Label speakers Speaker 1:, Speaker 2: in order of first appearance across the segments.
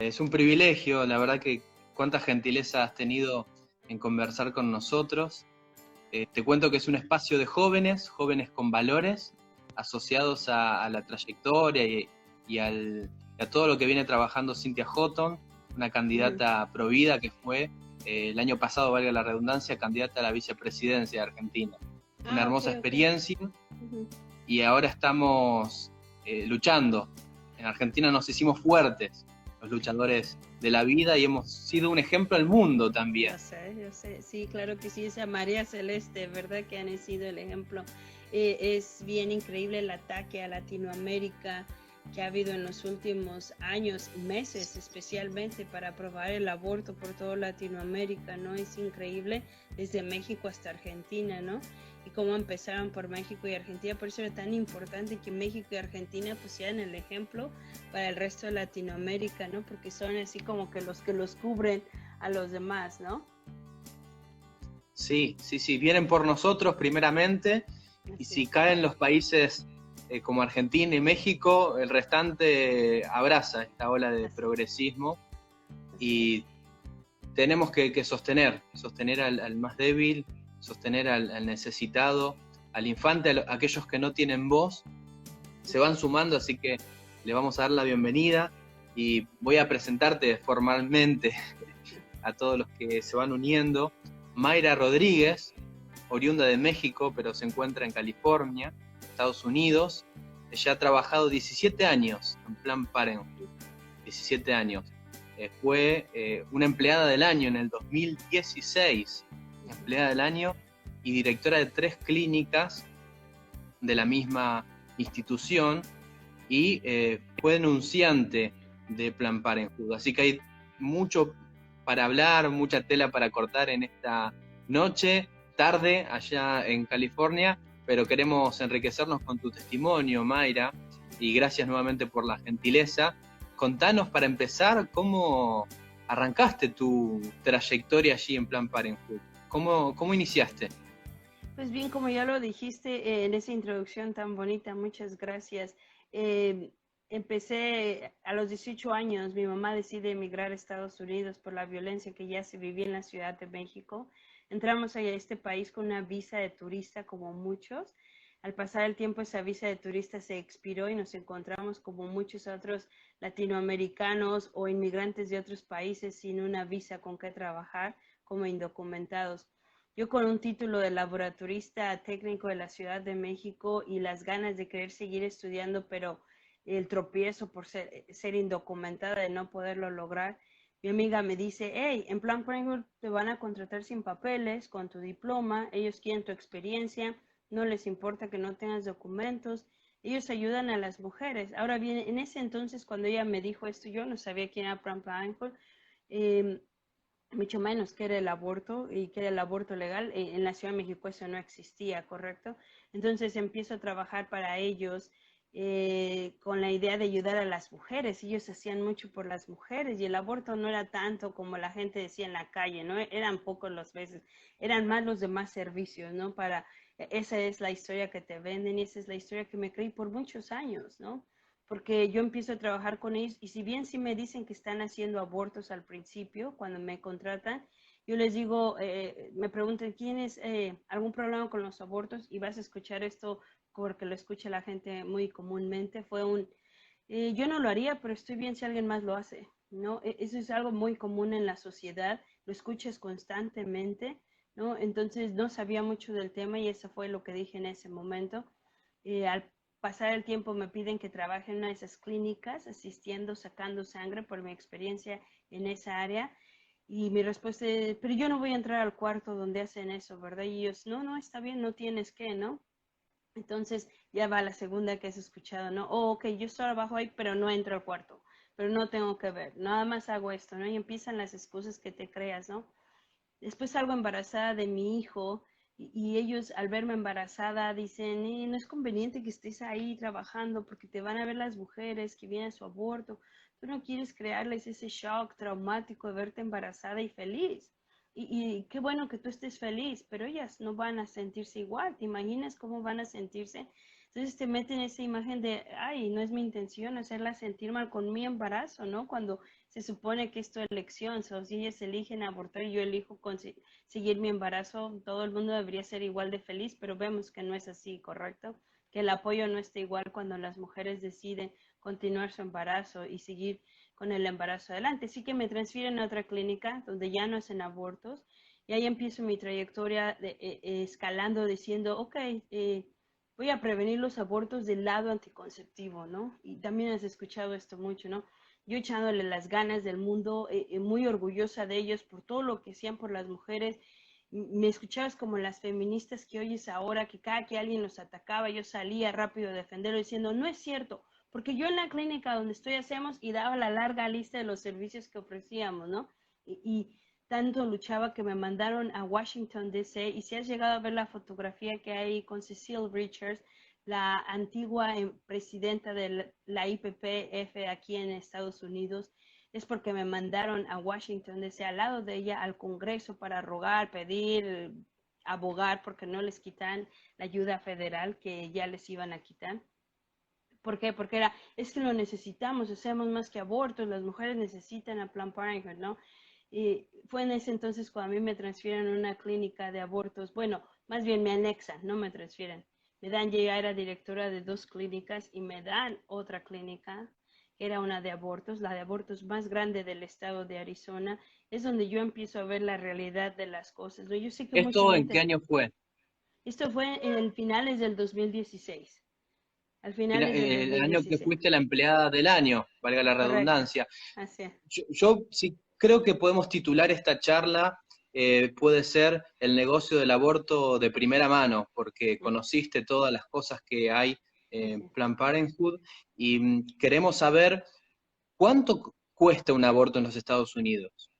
Speaker 1: Es un privilegio, la verdad que cuánta gentileza has tenido en conversar con nosotros. Te cuento que es un espacio de jóvenes, jóvenes con valores, asociados a la trayectoria y a todo lo que viene trabajando Cynthia Houghton, una candidata provida que fue el año pasado, valga la redundancia, candidata a la vicepresidencia de Argentina. Una
Speaker 2: Ah, ok,
Speaker 1: hermosa
Speaker 2: ok.
Speaker 1: experiencia y ahora estamos luchando. En Argentina nos hicimos fuertes, los luchadores de la vida, y hemos sido un ejemplo al mundo también.
Speaker 2: Yo sé, sí, claro que sí, esa María Celeste, ¿verdad? Que han sido el ejemplo. Es bien increíble el ataque a Latinoamérica que ha habido en los últimos años, meses especialmente, para aprobar el aborto por toda Latinoamérica, ¿no? Es increíble, desde México hasta Argentina, ¿no? Y cómo empezaron por México y Argentina, por eso era tan importante que México y Argentina pusieran el ejemplo para el resto de Latinoamérica, ¿no? Porque son así como que los cubren a los demás, ¿no?
Speaker 1: Sí, sí, sí, vienen por nosotros primeramente, y
Speaker 2: Así
Speaker 1: si
Speaker 2: es.
Speaker 1: caen los países como Argentina y México, el restante abraza esta ola de
Speaker 2: Así,
Speaker 1: progresismo,
Speaker 2: así es.
Speaker 1: y tenemos que sostener al más débil, sostener al necesitado, al infante, a aquellos que no tienen voz. Se van sumando, así que le vamos a dar la bienvenida y voy a presentarte formalmente a todos los que se van uniendo. Mayra Rodríguez, oriunda de México, pero se encuentra en California, Estados Unidos. Ella ha trabajado 17 años en Planned Parenthood, 17 años. Fue una empleada del año en el 2016, empleada del año y directora de 3 clínicas de la misma institución, y fue denunciante de Planned Parenthood. Así que hay mucho para hablar, mucha tela para cortar en esta noche, tarde, allá en California, pero queremos enriquecernos con tu testimonio, Mayra, y gracias nuevamente por la gentileza. Contanos, para empezar, cómo arrancaste tu trayectoria allí en Planned Parenthood. ¿Cómo iniciaste?
Speaker 2: Pues bien, como ya lo dijiste en esa introducción tan bonita, muchas gracias. Eh, Empecé a los 18 años, mi mamá decide emigrar a Estados Unidos por la violencia que ya se vivía en la Ciudad de México. Entramos a este país con una visa de turista como muchos. Al pasar el tiempo esa visa de turista se expiró y nos encontramos como muchos otros latinoamericanos o inmigrantes de otros países sin una visa con que trabajar como indocumentados. Yo con un título de laboratorista técnico de la Ciudad de México y las ganas de querer seguir estudiando, pero el tropiezo por ser indocumentada, de no poderlo lograr, mi amiga me dice, hey, en Planned Parenthood te van a contratar sin papeles, con tu diploma, ellos quieren tu experiencia, no les importa que no tengas documentos, ellos ayudan a las mujeres. Ahora bien, en ese entonces cuando ella me dijo esto, yo no sabía quién era Planned Parenthood, eh, mucho menos que era el aborto y que era el aborto legal. En la Ciudad de México eso no existía, ¿correcto? Entonces empiezo a trabajar para ellos con la idea de ayudar a las mujeres. Ellos hacían mucho por las mujeres y el aborto no era tanto como la gente decía en la calle, ¿no? Eran pocos las veces, eran más los demás servicios, ¿no? Esa es la historia que te venden y esa es la historia que me creí por muchos años, ¿no? Porque yo empiezo a trabajar con ellos y si bien sí me dicen que están haciendo abortos al principio, cuando me contratan, yo les digo, me preguntan, ¿tienes algún problema con los abortos? Y vas a escuchar esto porque lo escucha la gente muy comúnmente. Yo no lo haría, pero estoy bien si alguien más lo hace, ¿no? Eso es algo muy común en la sociedad, lo escuchas constantemente, ¿no? Entonces no sabía mucho del tema y eso fue lo que dije en ese momento. Al pasar el tiempo me piden que trabaje en una de esas clínicas, asistiendo, sacando sangre por mi experiencia en esa área. Y mi respuesta es, pero yo no voy a entrar al cuarto donde hacen eso, ¿verdad? Y ellos, no, no, está bien, no tienes que, ¿no? Entonces ya va la segunda que has escuchado, ¿no? Oh, ok, yo solo trabajo ahí, pero no entro al cuarto, pero no tengo que ver, nada más hago esto, ¿no? Y empiezan las excusas que te creas, ¿no? Después salgo embarazada de mi hijo y ellos al verme embarazada dicen, no es conveniente que estés ahí trabajando porque te van a ver las mujeres que vienen a su aborto. Tú no quieres crearles ese shock traumático de verte embarazada y feliz. y qué bueno que tú estés feliz, pero ellas no van a sentirse igual. ¿Te imaginas cómo van a sentirse? Entonces te meten esa imagen de, ay, no es mi intención hacerla sentir mal con mi embarazo, ¿no? Cuando se supone que es tu elección, si ellas eligen abortar y yo elijo seguir mi embarazo, todo el mundo debería ser igual de feliz, pero vemos que no es así, ¿correcto? Que el apoyo no está igual cuando las mujeres deciden continuar su embarazo y seguir con el embarazo adelante. Sí que me transfieren a otra clínica donde ya no hacen abortos y ahí empiezo mi trayectoria escalando diciendo, ok, voy a prevenir los abortos del lado anticonceptivo, ¿no? Y también has escuchado esto mucho, ¿no? Yo echándole las ganas del mundo, muy orgullosa de ellos por todo lo que hacían por las mujeres. Me escuchabas como las feministas que oyes ahora, que cada que alguien los atacaba, yo salía rápido a defenderlo diciendo, no es cierto, porque yo en la clínica donde estoy hacemos y daba la larga lista de los servicios que ofrecíamos, ¿no? Y tanto luchaba que me mandaron a Washington, D.C. y si has llegado a ver la fotografía que hay con Cecile Richards, la antigua presidenta de la IPPF aquí en Estados Unidos, es porque me mandaron a Washington, D.C. al lado de ella, al Congreso para rogar, pedir, abogar, porque no les quitan la ayuda federal que ya les iban a quitar. ¿Por qué? Porque es que lo necesitamos, hacemos más que abortos, las mujeres necesitan a Planned Parenthood, ¿no? Y fue en ese entonces cuando a mí me transfieren a una clínica de abortos, bueno, más bien me anexan, no me transfieren. Me dan, ya era directora de 2 clínicas y me dan otra clínica, que era una de abortos, la de abortos más grande del estado de Arizona, es donde yo empiezo a ver la realidad de las cosas, ¿no? Yo sé que mucha
Speaker 1: ¿Esto en qué
Speaker 2: gente,
Speaker 1: año fue?
Speaker 2: esto fue en finales del 2016, al finales del
Speaker 1: El año que
Speaker 2: 2016.
Speaker 1: fuiste la empleada del año, valga la
Speaker 2: Correcto,
Speaker 1: redundancia.
Speaker 2: así es.
Speaker 1: Yo sí creo que podemos titular esta charla, puede ser el negocio del aborto de primera mano, porque conociste todas las cosas que hay en
Speaker 2: Así.
Speaker 1: Planned Parenthood y queremos saber cuánto cuesta un aborto en los Estados Unidos.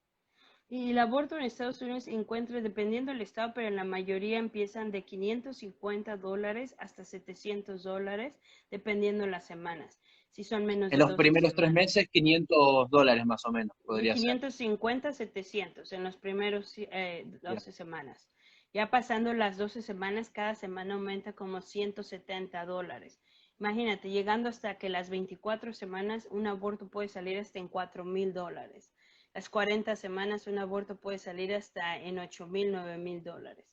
Speaker 2: Y el aborto en Estados Unidos encuentra, dependiendo del estado, pero en la mayoría empiezan de $550 hasta $700, dependiendo las semanas, si son menos
Speaker 1: En
Speaker 2: de
Speaker 1: los
Speaker 2: 12
Speaker 1: primeros 3
Speaker 2: semanas.
Speaker 1: meses, $500 más o menos,
Speaker 2: Y
Speaker 1: podría ser.
Speaker 2: 550, 700 en los primeros
Speaker 1: Bien.
Speaker 2: 12 semanas. Ya pasando las 12 semanas, cada semana aumenta como $170. Imagínate, llegando hasta que las 24 semanas, un aborto puede salir hasta en $4,000. Las 40 semanas, un aborto puede salir hasta en $8,000, $9,000.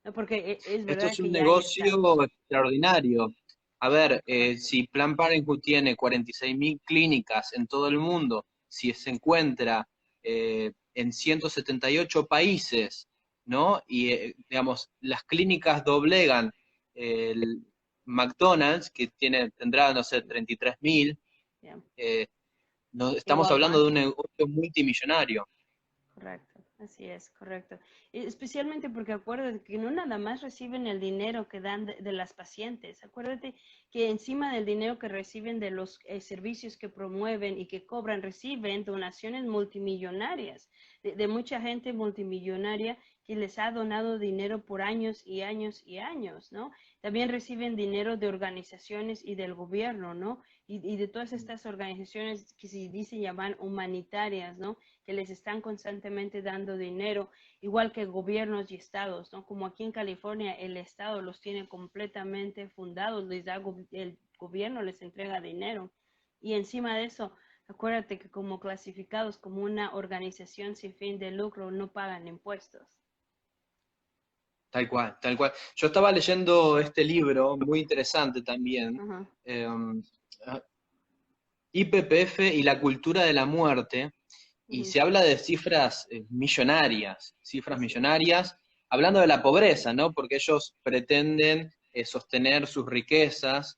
Speaker 2: ¿No? Porque es
Speaker 1: Esto
Speaker 2: verdad
Speaker 1: es
Speaker 2: que
Speaker 1: un
Speaker 2: ya hay
Speaker 1: negocio
Speaker 2: estados.
Speaker 1: extraordinario. A ver,
Speaker 2: Correcto.
Speaker 1: si Planned Parenthood tiene 46.000 clínicas en todo el mundo, si se encuentra en 178 países, ¿no? Y, digamos, las clínicas doblegan el McDonald's, que tendrá, no sé, 33.000,
Speaker 2: Yeah.
Speaker 1: eh,
Speaker 2: Y
Speaker 1: estamos hablando
Speaker 2: Walmart.
Speaker 1: de un negocio multimillonario.
Speaker 2: Correcto, así es, correcto. Especialmente porque acuérdate que no nada más reciben el dinero que dan de las pacientes. Acuérdate que encima del dinero que reciben de los servicios que promueven y que cobran, reciben donaciones multimillonarias de mucha gente multimillonaria que les ha donado dinero por años y años y años, ¿no? También reciben dinero de organizaciones y del gobierno, ¿no? Y de todas estas organizaciones que se dicen llamar humanitarias, ¿no? Que les están constantemente dando dinero, igual que gobiernos y estados, ¿no? Como aquí en California el estado los tiene completamente fundados, les da el gobierno les entrega dinero. Y encima de eso, acuérdate que como clasificados como una organización sin fin de lucro no pagan impuestos.
Speaker 1: Tal cual, tal cual. Yo estaba leyendo este libro, muy interesante también,
Speaker 2: Ajá.
Speaker 1: eh, IPPF y la cultura de la muerte, y
Speaker 2: Ujú.
Speaker 1: se habla de cifras
Speaker 2: Así es.
Speaker 1: millonarias, hablando de la pobreza, ¿no? Porque ellos pretenden sostener sus riquezas,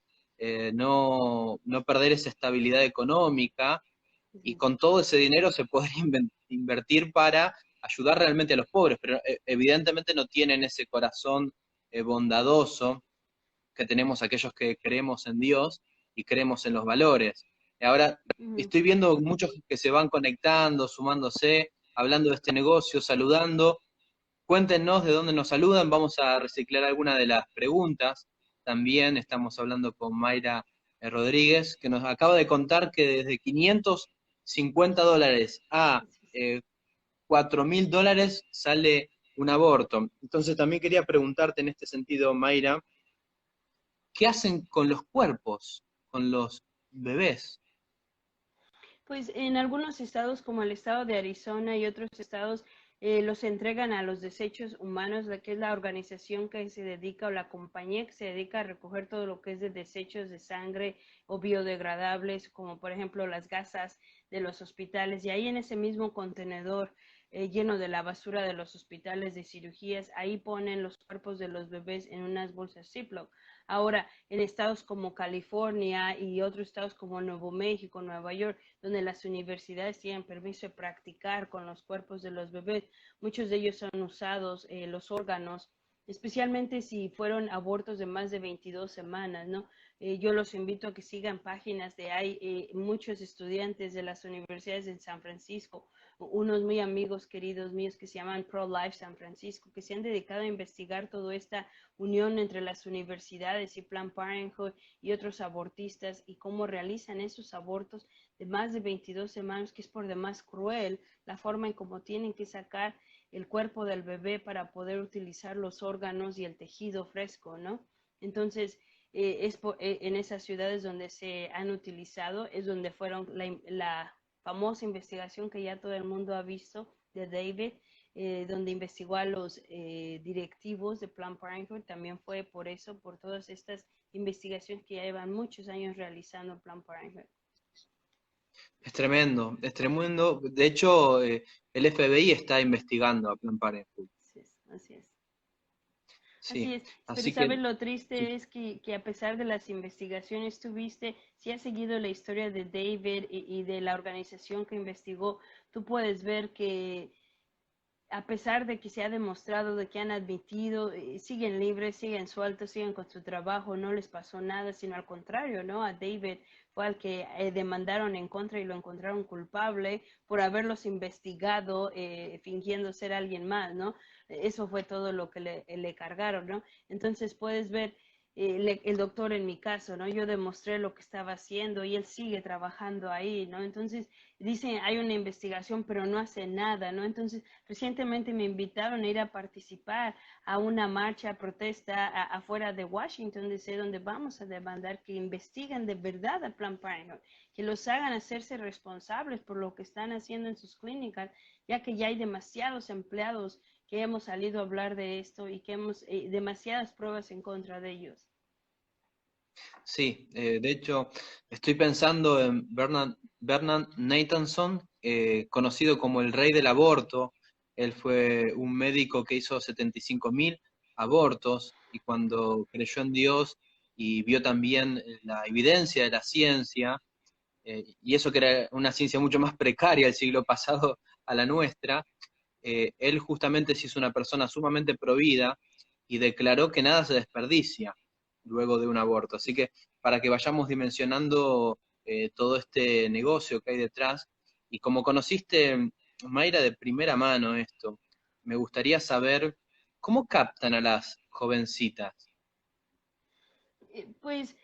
Speaker 1: no perder esa estabilidad económica, y
Speaker 2: Ujú.
Speaker 1: con todo ese dinero se podría invertir para ayudar realmente a los pobres, pero evidentemente no tienen ese corazón bondadoso que tenemos aquellos que creemos en Dios y creemos en los valores. Y ahora
Speaker 2: Ujú.
Speaker 1: estoy viendo muchos que se van conectando, sumándose, hablando de este negocio, saludando. Cuéntenos de dónde nos saludan, vamos a reciclar algunas de las preguntas. También estamos hablando con Mayra Rodríguez, que nos acaba de contar que desde $550 a
Speaker 2: Así es.
Speaker 1: eh, $4.000 sale un aborto. Entonces también quería preguntarte en este sentido, Mayra, ¿qué hacen con los cuerpos, con los bebés?
Speaker 2: Pues en algunos estados, como el estado de Arizona y otros estados, los entregan a los desechos humanos, la que es la organización que se dedica o la compañía que se dedica a recoger todo lo que es de desechos de sangre o biodegradables, como por ejemplo las gasas de los hospitales. Y ahí en ese mismo contenedor lleno de la basura de los hospitales de cirugías, ahí ponen los cuerpos de los bebés en unas bolsas Ziploc. Ahora, en estados como California y otros estados como Nuevo México, Nueva York, donde las universidades tienen permiso de practicar con los cuerpos de los bebés, muchos de ellos son usados, los órganos, especialmente si fueron abortos de más de 22 semanas, ¿no? Yo los invito a que sigan páginas de hay muchos estudiantes de las universidades en San Francisco, unos muy amigos queridos míos que se llaman Pro Life San Francisco, que se han dedicado a investigar toda esta unión entre las universidades y Planned Parenthood y otros abortistas y cómo realizan esos abortos de más de 22 semanas, que es por demás cruel la forma en cómo tienen que sacar el cuerpo del bebé para poder utilizar los órganos y el tejido fresco, ¿no? Entonces, en esas ciudades donde se han utilizado, es donde fueron la famosa investigación que ya todo el mundo ha visto de David, donde investigó a los directivos de Planned Parenthood. También fue por eso, por todas estas investigaciones que ya llevan muchos años realizando Planned Parenthood.
Speaker 1: Es tremendo, es tremendo. De hecho, el FBI está investigando a Planned Parenthood.
Speaker 2: Así es, así es. Así
Speaker 1: Sí,
Speaker 2: es, pero
Speaker 1: así que
Speaker 2: sabes, lo
Speaker 1: sí.
Speaker 2: triste es que a pesar de las investigaciones tuviste, si has seguido la historia de David y de la organización que investigó, tú puedes ver que a pesar de que se ha demostrado, de que han admitido, siguen libres, siguen sueltos, siguen con su trabajo, no les pasó nada, sino al contrario, ¿no? A David fue al que demandaron en contra y lo encontraron culpable por haberlos investigado fingiendo ser alguien más, ¿no? Eso fue todo lo que le cargaron, ¿no? Entonces puedes ver el doctor en mi caso, ¿no? Yo demostré lo que estaba haciendo y él sigue trabajando ahí, ¿no? Entonces dicen, hay una investigación, pero no hace nada, ¿no? Entonces, recientemente me invitaron a ir a participar a una marcha, protesta afuera de Washington, D.C., donde vamos a demandar que investiguen de verdad a Planned Parenthood, que los hagan hacerse responsables por lo que están haciendo en sus clínicas, ya que ya hay demasiados empleados que hemos salido a hablar de esto y que hemos demasiadas pruebas en contra de ellos.
Speaker 1: Sí, de hecho, estoy pensando en Bernard Nathanson, conocido como el rey del aborto. Él fue un médico que hizo 75.000 abortos y cuando creyó en Dios y vio también la evidencia de la ciencia, y eso que era una ciencia mucho más precaria el siglo pasado a la nuestra, él justamente se hizo una persona sumamente provida y declaró que nada se desperdicia luego de un aborto. Así que para que vayamos dimensionando todo este negocio que hay detrás, y como conociste, Mayra, de primera mano esto, me gustaría saber cómo captan a las jovencitas.
Speaker 2: Pues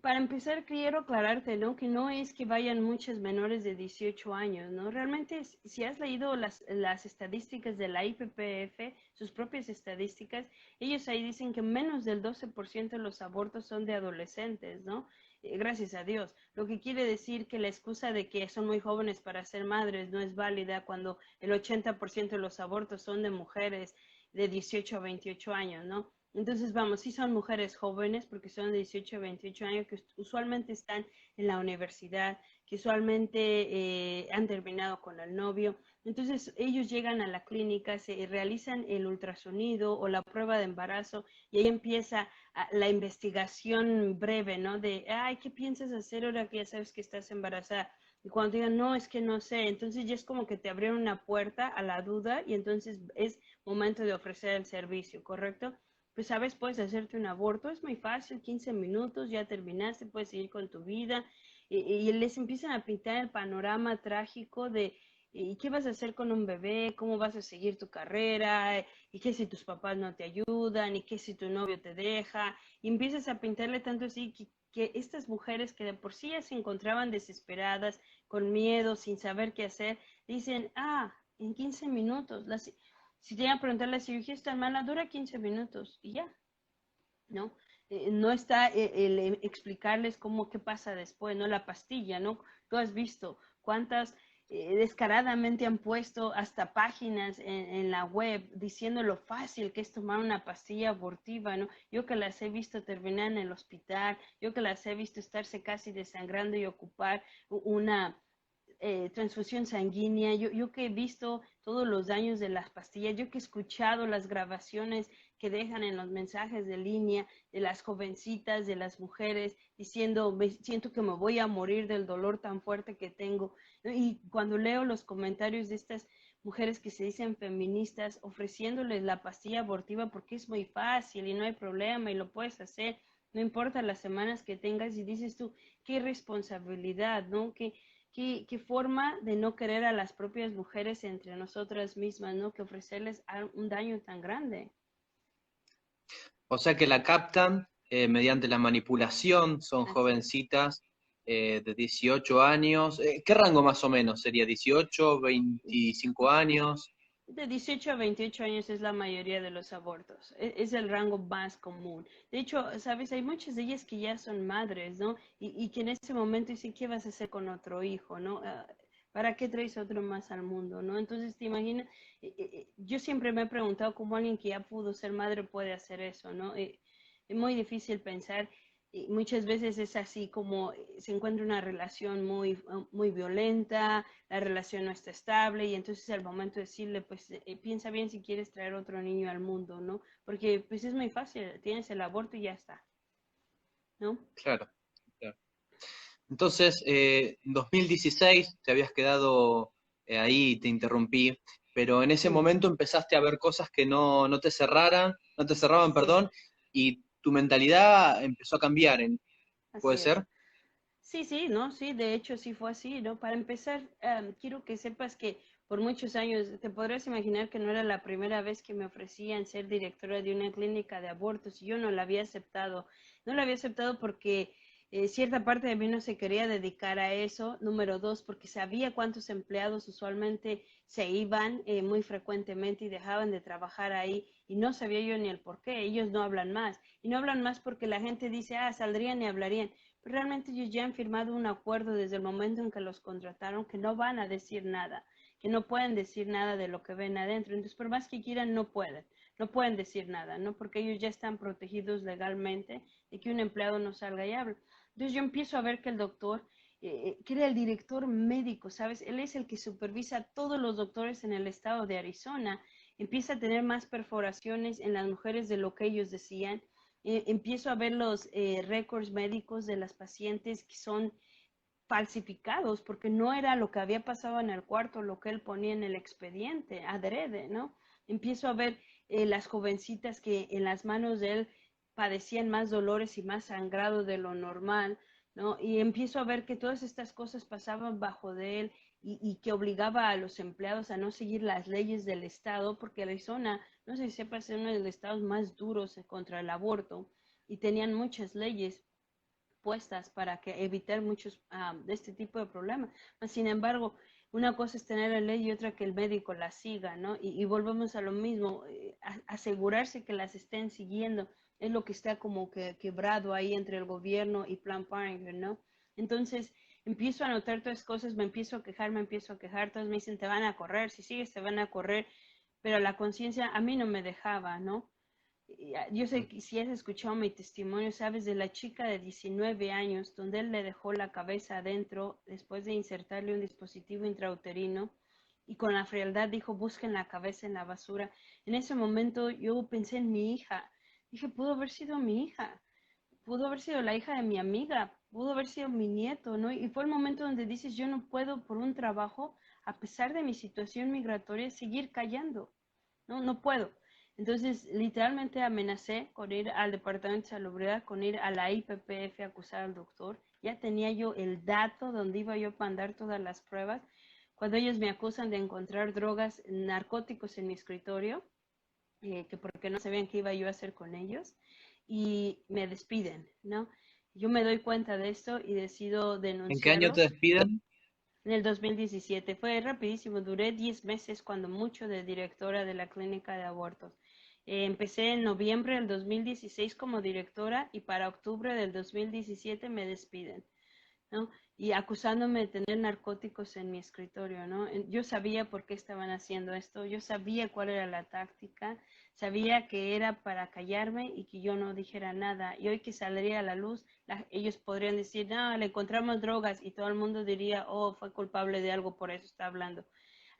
Speaker 2: para empezar quiero aclararte, ¿no? Que no es que vayan muchas menores de 18 años, ¿no? Realmente si has leído las estadísticas de la IPPF, sus propias estadísticas, ellos ahí dicen que menos del 12% de los abortos son de adolescentes, ¿no? Gracias a Dios. Lo que quiere decir que la excusa de que son muy jóvenes para ser madres no es válida cuando el 80% de los abortos son de mujeres de 18 a 28 años, ¿no? Entonces, vamos, sí son mujeres jóvenes porque son de 18 a 28 años que usualmente están en la universidad, que usualmente han terminado con el novio. Entonces, ellos llegan a la clínica, se realizan el ultrasonido o la prueba de embarazo y ahí empieza la investigación breve, ¿no? De, ay, ¿qué piensas hacer ahora que ya sabes que estás embarazada? Y cuando digan, no, es que no sé, entonces ya es como que te abrieron una puerta a la duda y entonces es momento de ofrecer el servicio, ¿correcto? Pues sabes, puedes hacerte un aborto, es muy fácil, 15 minutos, ya terminaste, puedes seguir con tu vida. Y les empiezan a pintar el panorama trágico de ¿y qué vas a hacer con un bebé? ¿Cómo vas a seguir tu carrera? ¿Y qué si tus papás no te ayudan? ¿Y qué si tu novio te deja? Y empiezas a pintarle tanto así que estas mujeres que de por sí ya se encontraban desesperadas, con miedo, sin saber qué hacer, dicen, ah, en 15 minutos. Si te iban a preguntar, la cirugía esta hermana dura 15 minutos y ya, ¿no? No está el explicarles qué pasa después, ¿no? La pastilla, ¿no? Tú has visto cuántas descaradamente han puesto hasta páginas en la web diciendo lo fácil que es tomar una pastilla abortiva, ¿no? Yo que las he visto terminar en el hospital, yo que las he visto estarse casi desangrando y ocupar una transfusión sanguínea, yo que he visto todos los daños de las pastillas, yo que he escuchado las grabaciones que dejan en los mensajes de línea de las jovencitas, de las mujeres, diciendo, siento que me voy a morir del dolor tan fuerte que tengo. Y cuando leo los comentarios de estas mujeres que se dicen feministas, ofreciéndoles la pastilla abortiva porque es muy fácil y no hay problema y lo puedes hacer, no importa las semanas que tengas, y dices tú, qué responsabilidad, ¿no? Qué forma de no querer a las propias mujeres entre nosotras mismas, ¿no? Que ofrecerles un daño tan grande.
Speaker 1: O sea que la captan mediante la manipulación, son
Speaker 2: Así es.
Speaker 1: jovencitas de 18 años. ¿Qué rango más o menos sería? ¿18, 25 años?
Speaker 2: De 18 a 28 años es la mayoría de los abortos. Es el rango más común. De hecho, sabes, hay muchas de ellas que ya son madres, ¿no? Y que en ese momento dicen, ¿qué vas a hacer con otro hijo, no? ¿Para qué traes otro más al mundo, no? Entonces, te imaginas, yo siempre me he preguntado cómo alguien que ya pudo ser madre puede hacer eso, ¿no? Es muy difícil pensar. Y muchas veces es así como se encuentra una relación muy violenta, la relación no está estable y entonces al momento de decirle, pues piensa bien si quieres traer otro niño al mundo, ¿no? Porque pues es muy fácil, tienes el aborto y ya está, ¿no?
Speaker 1: Claro, claro. Entonces, en 2016 te habías quedado ahí, te interrumpí, pero en ese
Speaker 2: Mm,
Speaker 1: momento empezaste a ver cosas que no te cerraban,
Speaker 2: sí,
Speaker 1: perdón, y tu mentalidad empezó a cambiar, ¿puede
Speaker 2: así es.
Speaker 1: ser?
Speaker 2: Sí, sí, ¿no? Sí, de hecho sí fue así, ¿no? Para empezar, quiero que sepas que por muchos años, te podrás imaginar que no era la primera vez que me ofrecían ser directora de una clínica de abortos y yo no la había aceptado. No la había aceptado porque cierta parte de mí no se quería dedicar a eso. Número dos, porque sabía cuántos empleados usualmente se iban muy frecuentemente y dejaban de trabajar ahí y no sabía yo ni el por qué. Ellos no hablan más. Y no hablan más porque la gente dice, saldrían y hablarían. Realmente ellos ya han firmado un acuerdo desde el momento en que los contrataron que no van a decir nada, que no pueden decir nada de lo que ven adentro. Entonces, por más que quieran, no pueden decir nada, ¿no? Porque ellos ya están protegidos legalmente de que un empleado no salga y hable. Entonces yo empiezo a ver que el doctor, que era el director médico, ¿sabes? Él es el que supervisa a todos los doctores en el estado de Arizona, empieza a tener más perforaciones en las mujeres de lo que ellos decían. Empiezo a ver los récords médicos de las pacientes que son falsificados porque no era lo que había pasado en el cuarto, lo que él ponía en el expediente, adrede, ¿no? Empiezo a ver las jovencitas que en las manos de él padecían más dolores y más sangrado de lo normal, ¿no? Y empiezo a ver que todas estas cosas pasaban bajo de él y que obligaba a los empleados a no seguir las leyes del Estado, porque Arizona, no sé si sepas, es uno de los estados más duros contra el aborto y tenían muchas leyes puestas para que evitar muchos de este tipo de problemas. Sin embargo, una cosa es tener la ley y otra que el médico la siga, ¿no? Y volvemos a lo mismo, asegurarse que las estén siguiendo es lo que está como que quebrado ahí entre el gobierno y Planned Parenthood, ¿no? Entonces, empiezo a notar todas las cosas, me empiezo a quejar, todos me dicen, te van a correr, si sigues te van a correr, pero la conciencia a mí no me dejaba, ¿no? Yo sé que si has escuchado mi testimonio, sabes de la chica de 19 años, donde él le dejó la cabeza adentro después de insertarle un dispositivo intrauterino y con la frialdad dijo, busquen la cabeza en la basura. En ese momento yo pensé en mi hija. Dije, pudo haber sido mi hija, pudo haber sido la hija de mi amiga, pudo haber sido mi nieto, ¿no? Y fue el momento donde dices, yo no puedo por un trabajo, a pesar de mi situación migratoria, seguir callando. No, no puedo. Entonces, literalmente amenacé con ir al Departamento de Salubridad, con ir a la IPPF a acusar al doctor. Ya tenía yo el dato donde iba yo a mandar todas las pruebas. Cuando ellos me acusan de encontrar drogas, narcóticos en mi escritorio, que porque no sabían qué iba yo a hacer con ellos, y me despiden, ¿no? Yo me doy cuenta de esto y decido
Speaker 1: ¿En qué año te
Speaker 2: denunciarlos.
Speaker 1: despiden?
Speaker 2: En el 2017. Fue rapidísimo. Duré 10 meses cuando mucho de directora de la clínica de abortos. Empecé en noviembre del 2016 como directora y para octubre del 2017 me despiden, ¿no? Y acusándome de tener narcóticos en mi escritorio, ¿no? Yo sabía por qué estaban haciendo esto, yo sabía cuál era la táctica, sabía que era para callarme y que yo no dijera nada. Y hoy que saldría a la luz, ellos podrían decir, no, le encontramos drogas y todo el mundo diría, oh, fue culpable de algo, por eso está hablando.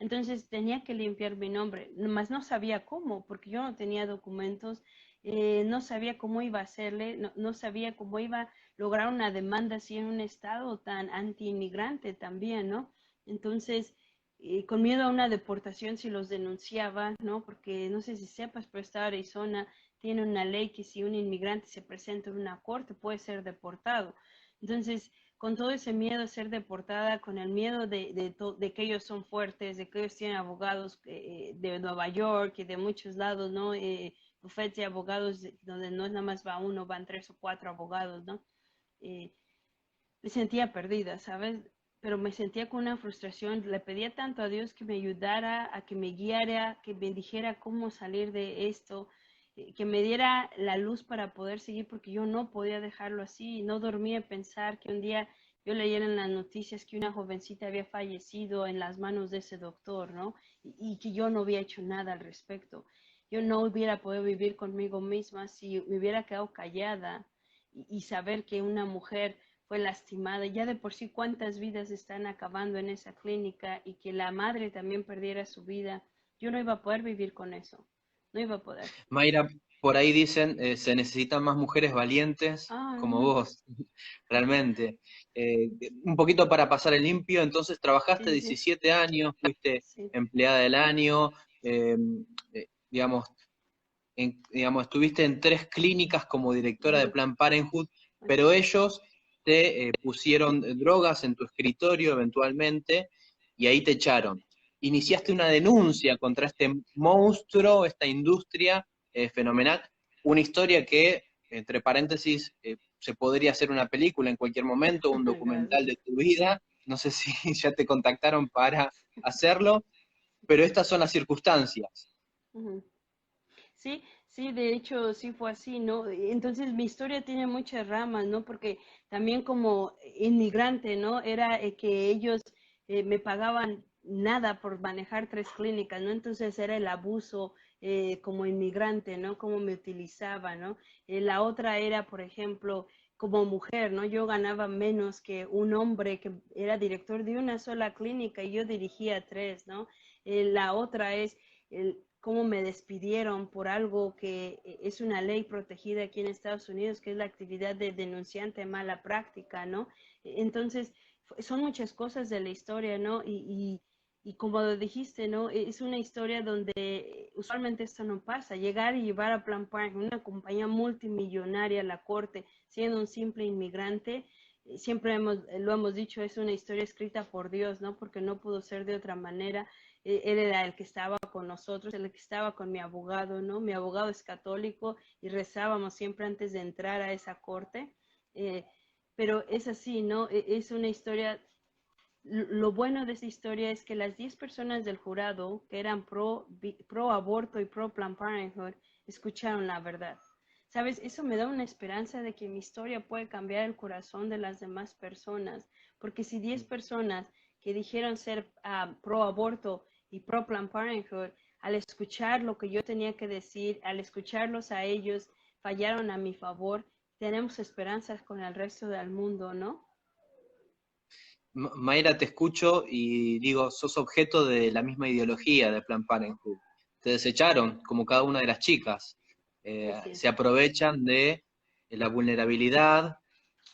Speaker 2: Entonces tenía que limpiar mi nombre, más no sabía cómo, porque yo no tenía documentos, no sabía cómo iba a hacerle, no sabía cómo iba a lograr una demanda así en un estado tan anti-inmigrante también, ¿no? Entonces, con miedo a una deportación si los denunciaba, ¿no? Porque no sé si sepas, pero esta Arizona tiene una ley que si un inmigrante se presenta en una corte puede ser deportado. Entonces, con todo ese miedo a ser deportada, con el miedo de que ellos son fuertes, de que ellos tienen abogados de Nueva York y de muchos lados, ¿no? Bufetes de abogados donde no es nada más va uno, van 3 o 4 abogados, ¿no? Eh, Me sentía perdida, ¿sabes? Pero me sentía con una frustración. Le pedía tanto a Dios que me ayudara, a que me guiara, que me dijera cómo salir de esto, que me diera la luz para poder seguir, porque yo no podía dejarlo así. No dormía pensar que un día yo leyera en las noticias que una jovencita había fallecido en las manos de ese doctor, ¿no? Y que yo no había hecho nada al respecto. Yo no hubiera podido vivir conmigo misma si me hubiera quedado callada y saber que una mujer fue lastimada. Ya de por sí cuántas vidas están acabando en esa clínica y que la madre también perdiera su vida. Yo no iba a poder vivir con eso. No iba a poder.
Speaker 1: Mayra, por ahí dicen, se necesitan más mujeres valientes como
Speaker 2: Ah,
Speaker 1: vos, realmente. Un poquito para pasar el limpio, entonces trabajaste
Speaker 2: sí, sí,
Speaker 1: 17 años, fuiste
Speaker 2: sí.
Speaker 1: empleada del año, digamos, digamos, estuviste en 3 clínicas como directora de
Speaker 2: Ujú,
Speaker 1: Plan Parenthood, pero
Speaker 2: okay.
Speaker 1: ellos te pusieron drogas en tu escritorio eventualmente y ahí te echaron. Iniciaste una denuncia contra este monstruo, esta industria fenomenal, una historia que, entre paréntesis, se podría hacer una película en cualquier momento, un documental
Speaker 2: Gracias.
Speaker 1: de tu vida. No sé si ya te contactaron para hacerlo, pero estas son las circunstancias.
Speaker 2: Ujú. Sí, sí, de hecho sí fue así, ¿no? Entonces mi historia tiene muchas ramas, ¿no? Porque también como inmigrante, ¿no? Era que ellos me pagaban nada por manejar 3 clínicas, ¿no? Entonces era el abuso como inmigrante, ¿no? Cómo me utilizaban, ¿no? La otra era, por ejemplo, como mujer, ¿no? Yo ganaba menos que un hombre que era director de una sola clínica y yo dirigía 3, ¿no? La otra es cómo me despidieron por algo que es una ley protegida aquí en Estados Unidos, que es la actividad de denunciante mala práctica, ¿no? Entonces, son muchas cosas de la historia, ¿no? Y como lo dijiste, ¿no? Es una historia donde usualmente esto no pasa. Llegar y llevar a Planned Parenthood, una compañía multimillonaria a la corte, siendo un simple inmigrante, siempre lo hemos dicho, es una historia escrita por Dios, ¿no? Porque no pudo ser de otra manera. Él era el que estaba con nosotros, el que estaba con mi abogado, ¿no? Mi abogado es católico y rezábamos siempre antes de entrar a esa corte. Eh, pero es así, ¿no? Es una historia. Lo bueno de esa historia es que las 10 personas del jurado que eran pro aborto y pro Planned Parenthood escucharon la verdad. ¿Sabes? Eso me da una esperanza de que mi historia puede cambiar el corazón de las demás personas, porque si 10 personas que dijeron ser pro aborto y pro Planned Parenthood, al escuchar lo que yo tenía que decir, al escucharlos a ellos, fallaron a mi favor, tenemos esperanzas con el resto del mundo, ¿no?
Speaker 1: Mayra, te escucho y digo, sos objeto de la misma ideología de Plan Parenthood. Te desecharon, como cada una de las chicas.
Speaker 2: Así
Speaker 1: Se
Speaker 2: es,
Speaker 1: aprovechan de la vulnerabilidad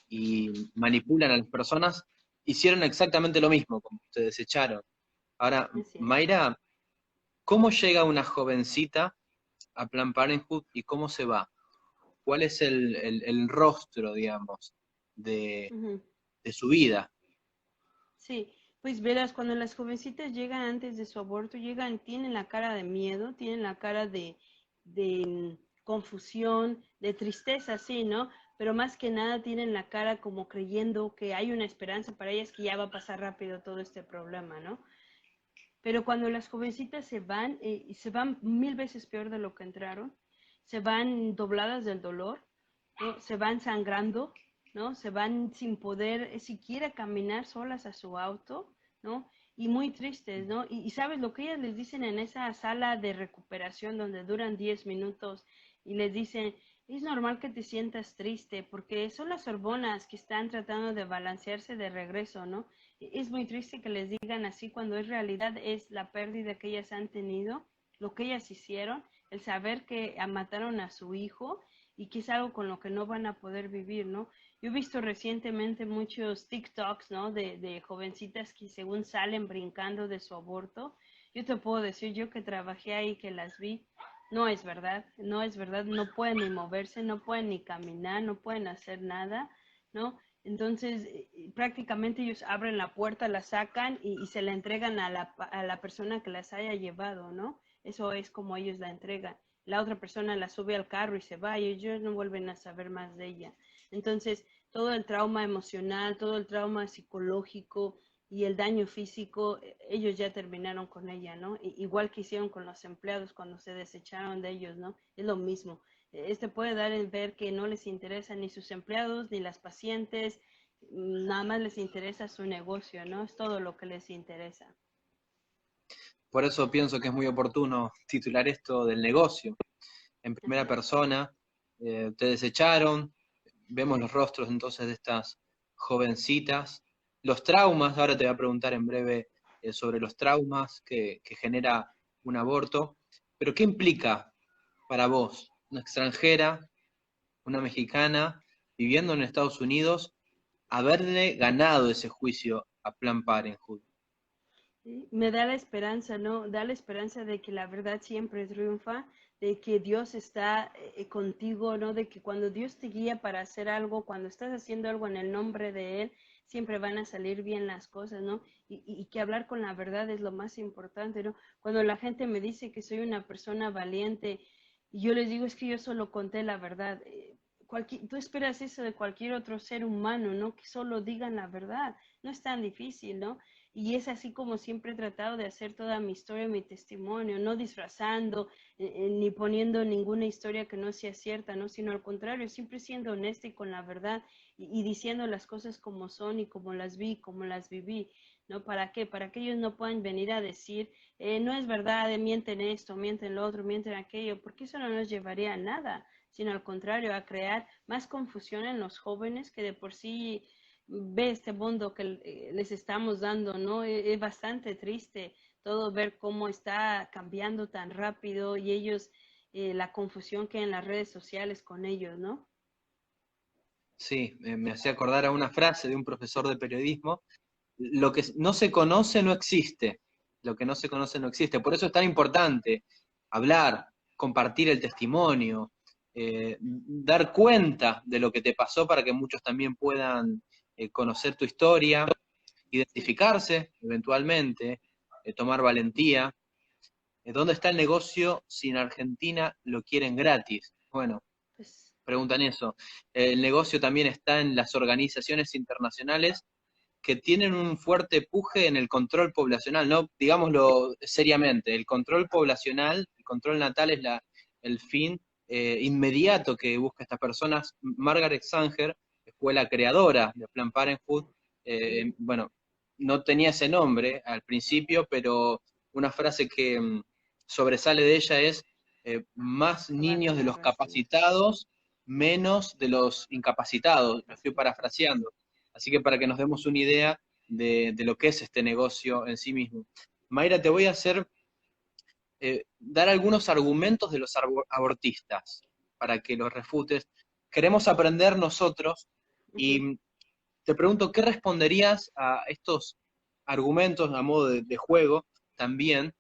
Speaker 1: y manipulan a las personas. Hicieron exactamente lo mismo, como te desecharon. Ahora,
Speaker 2: así es.
Speaker 1: Mayra, ¿cómo llega una jovencita a Plan Parenthood y cómo se va? ¿Cuál es el rostro, digamos, de,
Speaker 2: Ujú.
Speaker 1: de su vida?
Speaker 2: Sí, pues verás, cuando las jovencitas llegan antes de su aborto, llegan, tienen la cara de miedo, tienen la cara de confusión, de tristeza, sí, ¿no? pero más que nada tienen la cara como creyendo que hay una esperanza para ellas, que ya va a pasar rápido todo este problema, ¿no? Pero cuando las jovencitas y se van 1000 veces peor de lo que entraron, se van dobladas del dolor, ¿no? Se van sangrando, ¿no? Se van sin poder siquiera caminar solas a su auto, ¿no? Y muy tristes, ¿no? Y sabes lo que ellas les dicen en esa sala de recuperación donde duran 10 minutos y les dicen, es normal que te sientas triste porque son las hormonas que están tratando de balancearse de regreso, ¿no? Es muy triste que les digan así cuando en realidad es la pérdida que ellas han tenido, lo que ellas hicieron, el saber que mataron a su hijo y que es algo con lo que no van a poder vivir, ¿no? Yo he visto recientemente muchos TikToks, ¿no? De jovencitas que según salen brincando de su aborto. Yo te puedo decir, yo que trabajé ahí, que las vi, no es verdad, no es verdad, no pueden ni moverse, no pueden ni caminar, no pueden hacer nada, ¿no? Entonces, prácticamente ellos abren la puerta, la sacan y se la entregan a la persona que las haya llevado, ¿no? Eso es como ellos la entregan. La otra persona la sube al carro y se va y ellos no vuelven a saber más de ella. Entonces, todo el trauma emocional, todo el trauma psicológico y el daño físico, ellos ya terminaron con ella, ¿no? Igual que hicieron con los empleados cuando se desecharon de ellos, ¿no? Es lo mismo. Este puede dar en ver que no les interesa ni sus empleados ni las pacientes, nada más les interesa su negocio, ¿no? Es todo lo que les interesa.
Speaker 1: Por eso pienso que es muy oportuno titular esto del negocio, en primera persona. Te desecharon, vemos los rostros entonces de estas jovencitas, los traumas, ahora te voy a preguntar en breve sobre los traumas que genera un aborto, pero ¿qué implica para vos, una extranjera, una mexicana, viviendo en Estados Unidos, haberle ganado ese juicio a Planned Parenthood?
Speaker 2: ¿Sí? Me da la esperanza, ¿no? Da la esperanza de que la verdad siempre triunfa, de que Dios está contigo, ¿no? De que cuando Dios te guía para hacer algo, cuando estás haciendo algo en el nombre de Él, siempre van a salir bien las cosas, ¿no? Y que hablar con la verdad es lo más importante, ¿no? Cuando la gente me dice que soy una persona valiente, y yo les digo, es que yo solo conté la verdad. Tú esperas eso de cualquier otro ser humano, ¿no? Que solo digan la verdad. No es tan difícil, ¿no? Y es así como siempre he tratado de hacer toda mi historia, mi testimonio, no disfrazando ni poniendo ninguna historia que no sea cierta, ¿no? Sino al contrario, siempre siendo honesta y con la verdad y diciendo las cosas como son y como las vi, como las viví, ¿no? ¿Para qué? Para que ellos no puedan venir a decir, no es verdad, mienten esto, mienten lo otro, mienten aquello, porque eso no nos llevaría a nada, sino al contrario, a crear más confusión en los jóvenes que de por sí ve este mundo que les estamos dando, ¿no? Es bastante triste todo ver cómo está cambiando tan rápido y ellos, la confusión que hay en las redes sociales con ellos, ¿no?
Speaker 1: Sí, me hacía acordar a una frase de un profesor de periodismo: lo que no se conoce no existe, lo que no se conoce no existe. Por eso es tan importante hablar, compartir el testimonio, dar cuenta de lo que te pasó para que muchos también puedan conocer tu historia,
Speaker 2: Sí,
Speaker 1: identificarse eventualmente, tomar valentía. ¿Dónde está el negocio si en Argentina lo quieren gratis? Bueno,
Speaker 2: pues
Speaker 1: preguntan eso. El negocio también está en las organizaciones internacionales que tienen un fuerte puje en el control poblacional, ¿no? Digámoslo seriamente, el control poblacional, el control natal es el fin inmediato que busca estas personas. Margaret Sanger fue la creadora de Planned Parenthood. Bueno, no tenía ese nombre al principio, pero una frase que sobresale de ella es más niños de
Speaker 2: gracias,
Speaker 1: los
Speaker 2: gracias.
Speaker 1: capacitados, menos de los incapacitados. Lo estoy
Speaker 2: Capacidad.
Speaker 1: parafraseando. Así que para que nos demos una idea de lo que es este negocio en sí mismo. Mayra, te voy a hacer dar algunos argumentos de los abortistas para que los refutes. Queremos aprender nosotros y te pregunto, ¿qué responderías a estos argumentos a modo de juego también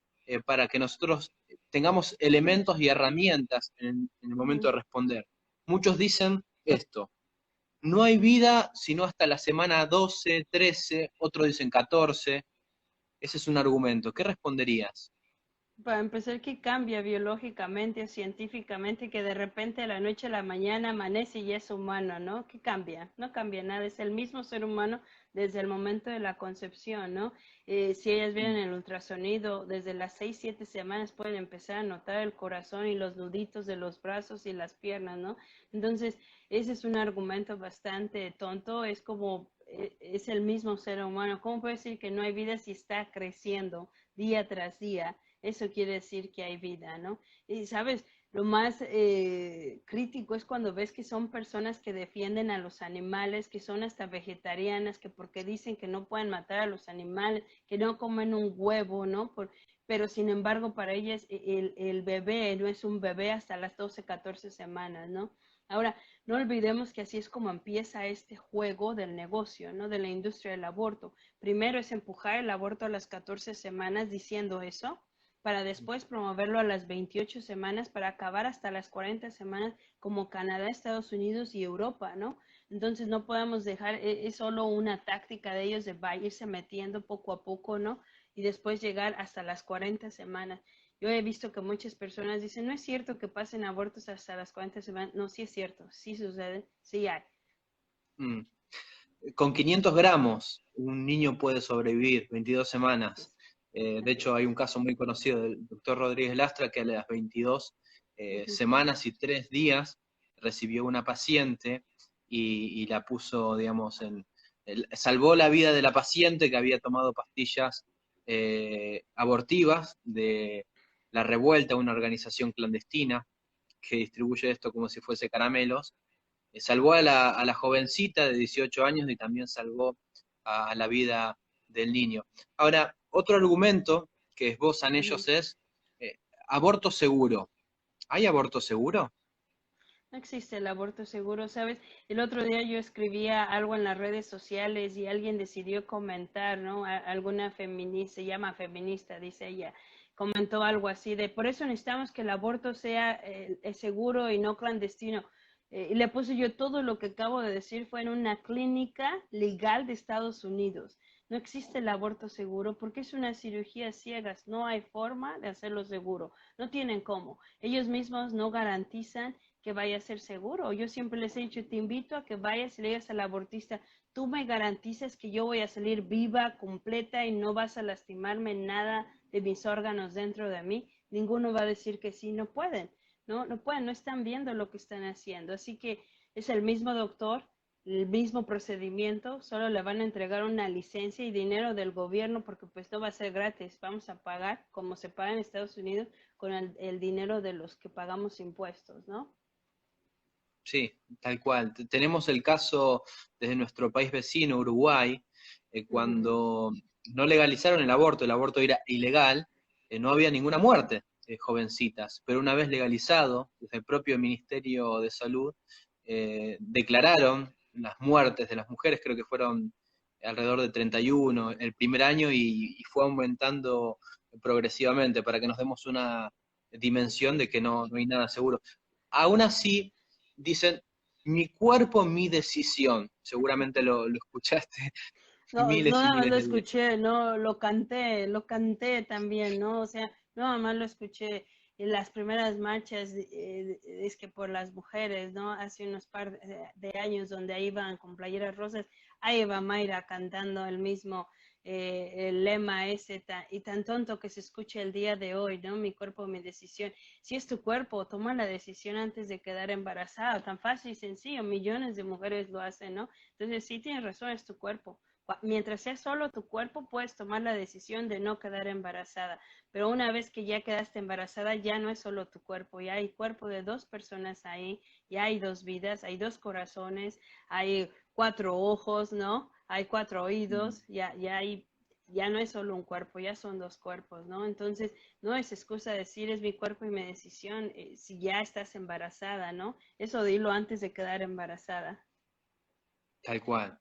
Speaker 1: para que nosotros tengamos elementos y herramientas en el momento de responder? Muchos dicen esto: no hay vida sino hasta la semana 12, 13, otros dicen 14. Ese es un argumento. ¿Qué responderías?
Speaker 2: Para empezar, que cambia biológicamente o científicamente, que de repente de la noche a la mañana amanece y es humano, ¿no? ¿Qué cambia? No cambia nada, es el mismo ser humano desde el momento de la concepción, ¿no? Si ellas vienen el ultrasonido, desde las 6, 7 semanas pueden empezar a notar el corazón y los nuditos de los brazos y las piernas, ¿no? Entonces, ese es un argumento bastante tonto, es como, es el mismo ser humano. ¿Cómo puede decir que no hay vida si está creciendo día tras día? Eso quiere decir que hay vida, ¿no? Y sabes, lo más crítico es cuando ves que son personas que defienden a los animales, que son hasta vegetarianas, que porque dicen que no pueden matar a los animales, que no comen un huevo, ¿no? Pero sin embargo, para ellas el bebé no es un bebé hasta las 12, 14 semanas, ¿no? Ahora, no olvidemos que así es como empieza este juego del negocio, ¿no? De la industria del aborto. Primero es empujar el aborto a las 14 semanas diciendo eso, para después promoverlo a las 28 semanas, para acabar hasta las 40 semanas como Canadá, Estados Unidos y Europa, ¿no? Entonces no podemos dejar, es solo una táctica de ellos de va irse metiendo poco a poco, ¿no? Y después llegar hasta las 40 semanas. Yo he visto que muchas personas dicen, no es cierto que pasen abortos hasta las 40 semanas. No, sí es cierto, sí sucede, sí hay.
Speaker 1: Mm. Con 500 gramos un niño puede sobrevivir 22 semanas. De
Speaker 2: Así
Speaker 1: hecho,
Speaker 2: es.
Speaker 1: hay un caso muy conocido del doctor Rodríguez Lastra que a las 22
Speaker 2: Ujú.
Speaker 1: semanas y 3 días recibió una paciente y la puso, digamos, salvó la vida de la paciente que había tomado pastillas abortivas de La Revuelta, una organización clandestina que distribuye esto como si fuese caramelos. Salvó a la jovencita de 18 años y también salvó a la vida del niño. Ahora, otro argumento que esbozan
Speaker 2: Ujú.
Speaker 1: ellos es eh, aborto seguro. ¿Hay aborto seguro?
Speaker 2: No existe el aborto seguro, ¿sabes? El otro día yo escribía algo en las redes sociales y alguien decidió comentar, ¿no? Alguna feminista, se llama feminista, dice ella, comentó algo así de, por eso necesitamos que el aborto sea seguro y no clandestino. Y le puse yo todo lo que acabo de decir fue en una clínica legal de Estados Unidos. No existe el aborto seguro porque es una cirugía ciegas, no hay forma de hacerlo seguro, no tienen cómo. Ellos mismos no garantizan que vaya a ser seguro. Yo siempre les he dicho, te invito a que vayas y le digas al abortista, tú me garantizas que yo voy a salir viva, completa y no vas a lastimarme nada de mis órganos dentro de mí. Ninguno va a decir que sí, no pueden, no pueden, no están viendo lo que están haciendo. Así que es el mismo doctor, el mismo procedimiento, solo le van a entregar una licencia y dinero del gobierno porque pues no va a ser gratis, vamos a pagar como se paga en Estados Unidos con el dinero de los que pagamos impuestos, ¿no?
Speaker 1: Sí, tal cual. Tenemos el caso desde nuestro país vecino, Uruguay,
Speaker 2: Ujú.
Speaker 1: cuando no legalizaron el aborto era ilegal, no había ninguna muerte de jovencitas, pero una vez legalizado, desde el propio Ministerio de Salud, declararon las muertes de las mujeres, creo que fueron alrededor de 31 el primer año y fue aumentando progresivamente para que nos demos una dimensión de que no hay nada seguro. Aún así, dicen, mi cuerpo, mi decisión. Seguramente lo escuchaste
Speaker 2: No, no
Speaker 1: miles y
Speaker 2: nada más
Speaker 1: miles
Speaker 2: lo
Speaker 1: de veces.
Speaker 2: escuché, no, lo canté también, ¿no? O sea, no nada más lo escuché en las primeras marchas, es que por las mujeres, ¿no? Hace unos par de años donde iban con playeras rosas, ahí iba Mayra cantando el mismo el lema ese y tan tonto que se escucha el día de hoy, ¿no? Mi cuerpo, mi decisión. Si es tu cuerpo, toma la decisión antes de quedar embarazada, tan fácil y sencillo, millones de mujeres lo hacen, ¿no? Entonces sí tienes razón, es tu cuerpo. Mientras sea solo tu cuerpo, puedes tomar la decisión de no quedar embarazada. Pero una vez que ya quedaste embarazada, ya no es solo tu cuerpo, ya hay cuerpo de dos personas ahí, ya hay dos vidas, hay dos corazones, hay cuatro ojos, ¿no? Hay cuatro oídos, ya no es solo un cuerpo, ya son dos cuerpos, ¿no? Entonces, no es excusa decir es mi cuerpo y mi decisión si ya estás embarazada, ¿no? Eso dilo antes de quedar embarazada.
Speaker 1: Tal cual,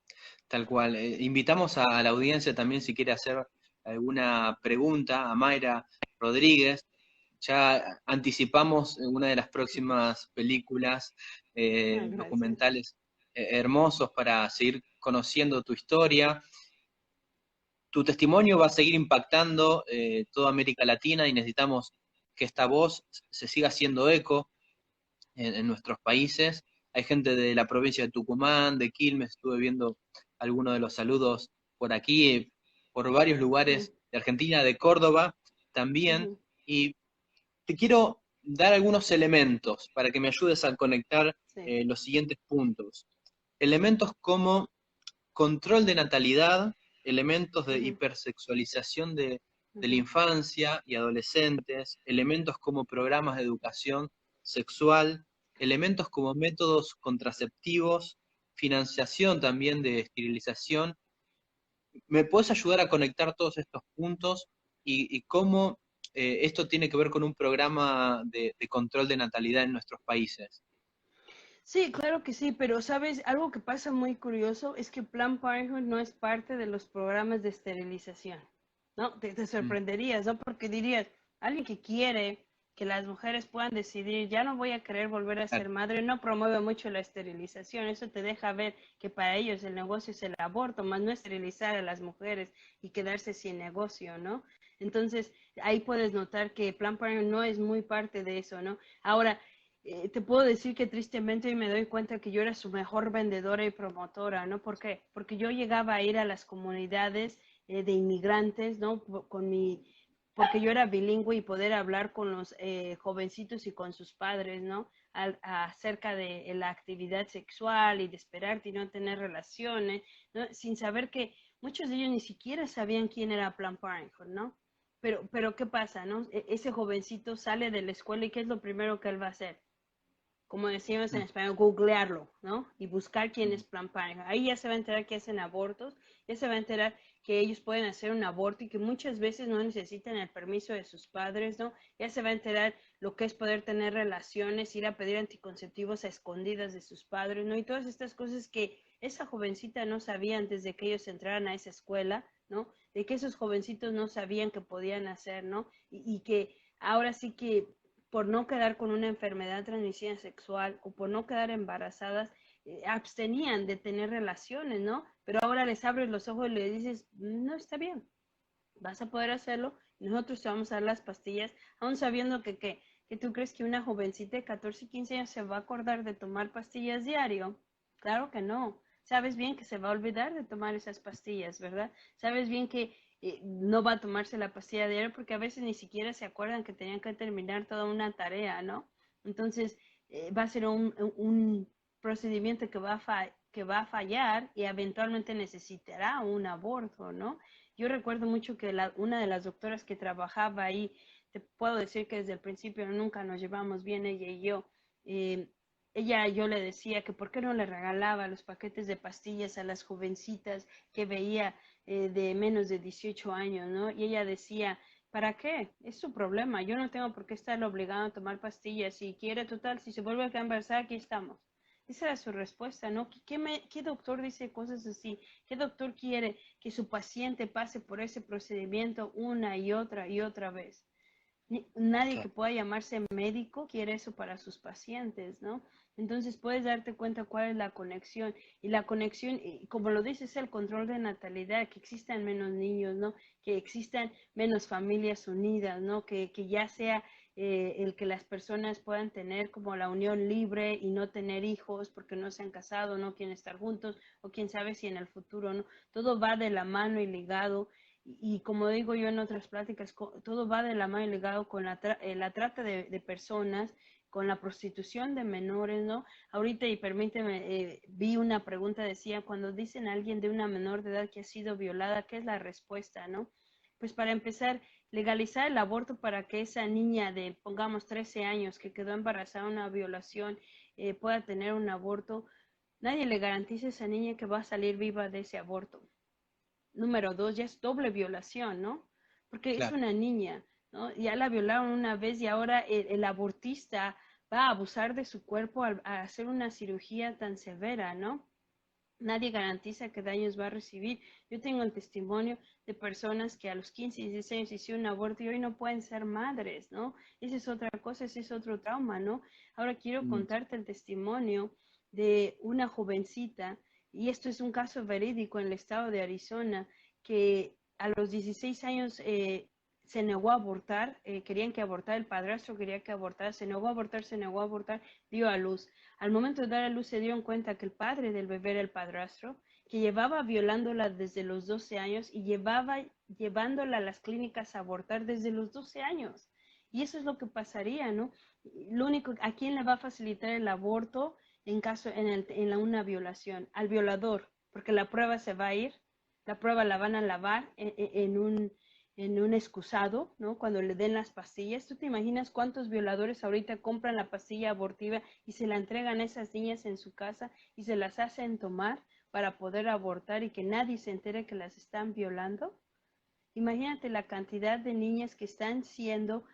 Speaker 1: tal cual. Invitamos a la audiencia también si quiere hacer alguna pregunta a Mayra Rodríguez. Ya anticipamos una de las próximas películas,
Speaker 2: Ah, gracias.
Speaker 1: documentales hermosos para seguir conociendo tu historia. tu testimonio va a seguir impactando toda América Latina y necesitamos que esta voz se siga haciendo eco en nuestros países. Hay gente de la provincia de Tucumán, de Quilmes, estuve viendo algunos de los saludos por aquí, por varios
Speaker 2: Sí.
Speaker 1: lugares de Argentina, de Córdoba también,
Speaker 2: Ujú,
Speaker 1: y te quiero dar algunos elementos para que me ayudes a conectar
Speaker 2: sí.
Speaker 1: los siguientes puntos. Elementos como control de natalidad, elementos de
Speaker 2: Ujú,
Speaker 1: hipersexualización de la
Speaker 2: ujú.
Speaker 1: infancia y adolescentes, elementos como programas de educación sexual, elementos como métodos contraceptivos, financiación también de esterilización. ¿Me puedes ayudar a conectar todos estos puntos y cómo esto tiene que ver con un programa de control de natalidad en nuestros países?
Speaker 2: Sí, claro que sí, pero sabes, algo que pasa muy curioso es que Planned Parenthood no es parte de los programas de esterilización, ¿no? Te
Speaker 1: Mm,
Speaker 2: sorprenderías, ¿no? Porque dirías, alguien que quiere que las mujeres puedan decidir, ya no voy a querer volver a
Speaker 1: claro,
Speaker 2: ser madre, no promueve mucho la esterilización, eso te deja ver que para ellos el negocio es el aborto, más no esterilizar a las mujeres y quedarse sin negocio, ¿no? Entonces, ahí puedes notar que Planned Parenthood no es muy parte de eso, ¿no? Ahora, te puedo decir que tristemente hoy me doy cuenta que yo era su mejor vendedora y promotora, ¿no? ¿Por qué? Porque yo llegaba a ir a las comunidades de inmigrantes, ¿no? Porque yo era bilingüe y poder hablar con los jovencitos y con sus padres, ¿no? Acerca de la actividad sexual y de esperarte y no tener relaciones, ¿no? Sin saber que muchos de ellos ni siquiera sabían quién era Planned Parenthood, ¿no? Pero ¿qué pasa, no? Ese jovencito sale de la escuela y ¿qué es lo primero que él va a hacer? Como decimos en
Speaker 1: mm,
Speaker 2: español, googlearlo, ¿no? Y buscar quién
Speaker 1: mm,
Speaker 2: es Planned Parenthood. Ahí ya se va a enterar que hacen abortos, ya se va a enterar que ellos pueden hacer un aborto y que muchas veces no necesitan el permiso de sus padres, ¿no? Ya se va a enterar lo que es poder tener relaciones, ir a pedir anticonceptivos a escondidas de sus padres, ¿no? Y todas estas cosas que esa jovencita no sabía antes de que ellos entraran a esa escuela, ¿no? De que esos jovencitos no sabían que podían hacer, ¿no? Y que ahora sí que por no quedar con una enfermedad de transmisión sexual o por no quedar embarazadas, abstenían de tener relaciones, ¿no? Pero ahora les abres los ojos y les dices, no está bien, vas a poder hacerlo y nosotros te vamos a dar las pastillas, aún sabiendo que tú crees que una jovencita de 14 y 15 años se va a acordar de tomar pastillas diario. Claro que no. Sabes bien que se va a olvidar de tomar esas pastillas, ¿verdad? Sabes bien que no va a tomarse la pastilla diario porque a veces ni siquiera se acuerdan que tenían que terminar toda una tarea, ¿no? Entonces, va a ser un procedimiento que va a fallar y eventualmente necesitará un aborto, ¿no? Yo recuerdo mucho que una de las doctoras que trabajaba ahí, te puedo decir que desde el principio nunca nos llevamos bien ella y yo. eh, yo le decía que por qué no le regalaba los paquetes de pastillas a las jovencitas que veía de menos de 18 años, ¿no? Y ella decía, ¿para qué? Es su problema, yo no tengo por qué estarle obligado a tomar pastillas, si quiere, total, si se vuelve a quedar embarazada, aquí estamos. Esa era su respuesta, ¿no? ¿Qué doctor dice cosas así? ¿Qué doctor quiere que su paciente pase por ese procedimiento una y otra vez? Nadie que
Speaker 1: claro.
Speaker 2: pueda llamarse médico quiere eso para sus pacientes, ¿no? Entonces puedes darte cuenta cuál es la conexión. Y la conexión, como lo dices, es el control de natalidad, que existan menos niños, ¿no? Que existan menos familias unidas, ¿no? Que ya sea el que las personas puedan tener como la unión libre y no tener hijos porque no se han casado, no quieren estar juntos, o quién sabe si en el futuro, ¿no? Todo va de la mano y ligado y como digo yo en otras pláticas, todo va de la mano y ligado con la trata de personas, con la prostitución de menores, ¿no? Ahorita, y permíteme, vi una pregunta, decía, cuando dicen a alguien de una menor de edad que ha sido violada, ¿qué es la respuesta, no? Pues para empezar, legalizar el aborto para que esa niña de, pongamos, 13 años que quedó embarazada de una violación pueda tener un aborto, nadie le garantiza a esa niña que va a salir viva de ese aborto. Número dos, ya es doble violación, ¿no? Porque es
Speaker 1: Claro.
Speaker 2: una niña, ¿no? Ya la violaron una vez y ahora el abortista va a abusar de su cuerpo a hacer una cirugía tan severa, ¿no? Nadie garantiza qué daños va a recibir. Yo tengo el testimonio de personas que a los 15 y 16 años hicieron un aborto y hoy no pueden ser madres, ¿no? Esa es otra cosa, ese es otro trauma, ¿no? Ahora quiero
Speaker 1: Mm,
Speaker 2: contarte el testimonio de una jovencita, y esto es un caso verídico en el estado de Arizona, que a los 16 años se negó a abortar, querían que abortara, el padrastro quería que abortara, se negó a abortar, dio a luz. Al momento de dar a luz se dieron cuenta que el padre del bebé era el padrastro, que llevaba violándola desde los 12 años y llevándola a las clínicas a abortar desde los 12 años. Y eso es lo que pasaría, ¿no? Lo único, ¿a quién le va a facilitar el aborto en caso, una violación? Al violador, porque la prueba se va a ir, la prueba la van a lavar en un excusado, ¿no? Cuando le den las pastillas. ¿Tú te imaginas cuántos violadores ahorita compran la pastilla abortiva y se la entregan a esas niñas en su casa y se las hacen tomar para poder abortar y que nadie se entere que las están violando? Imagínate la cantidad de niñas que están siendo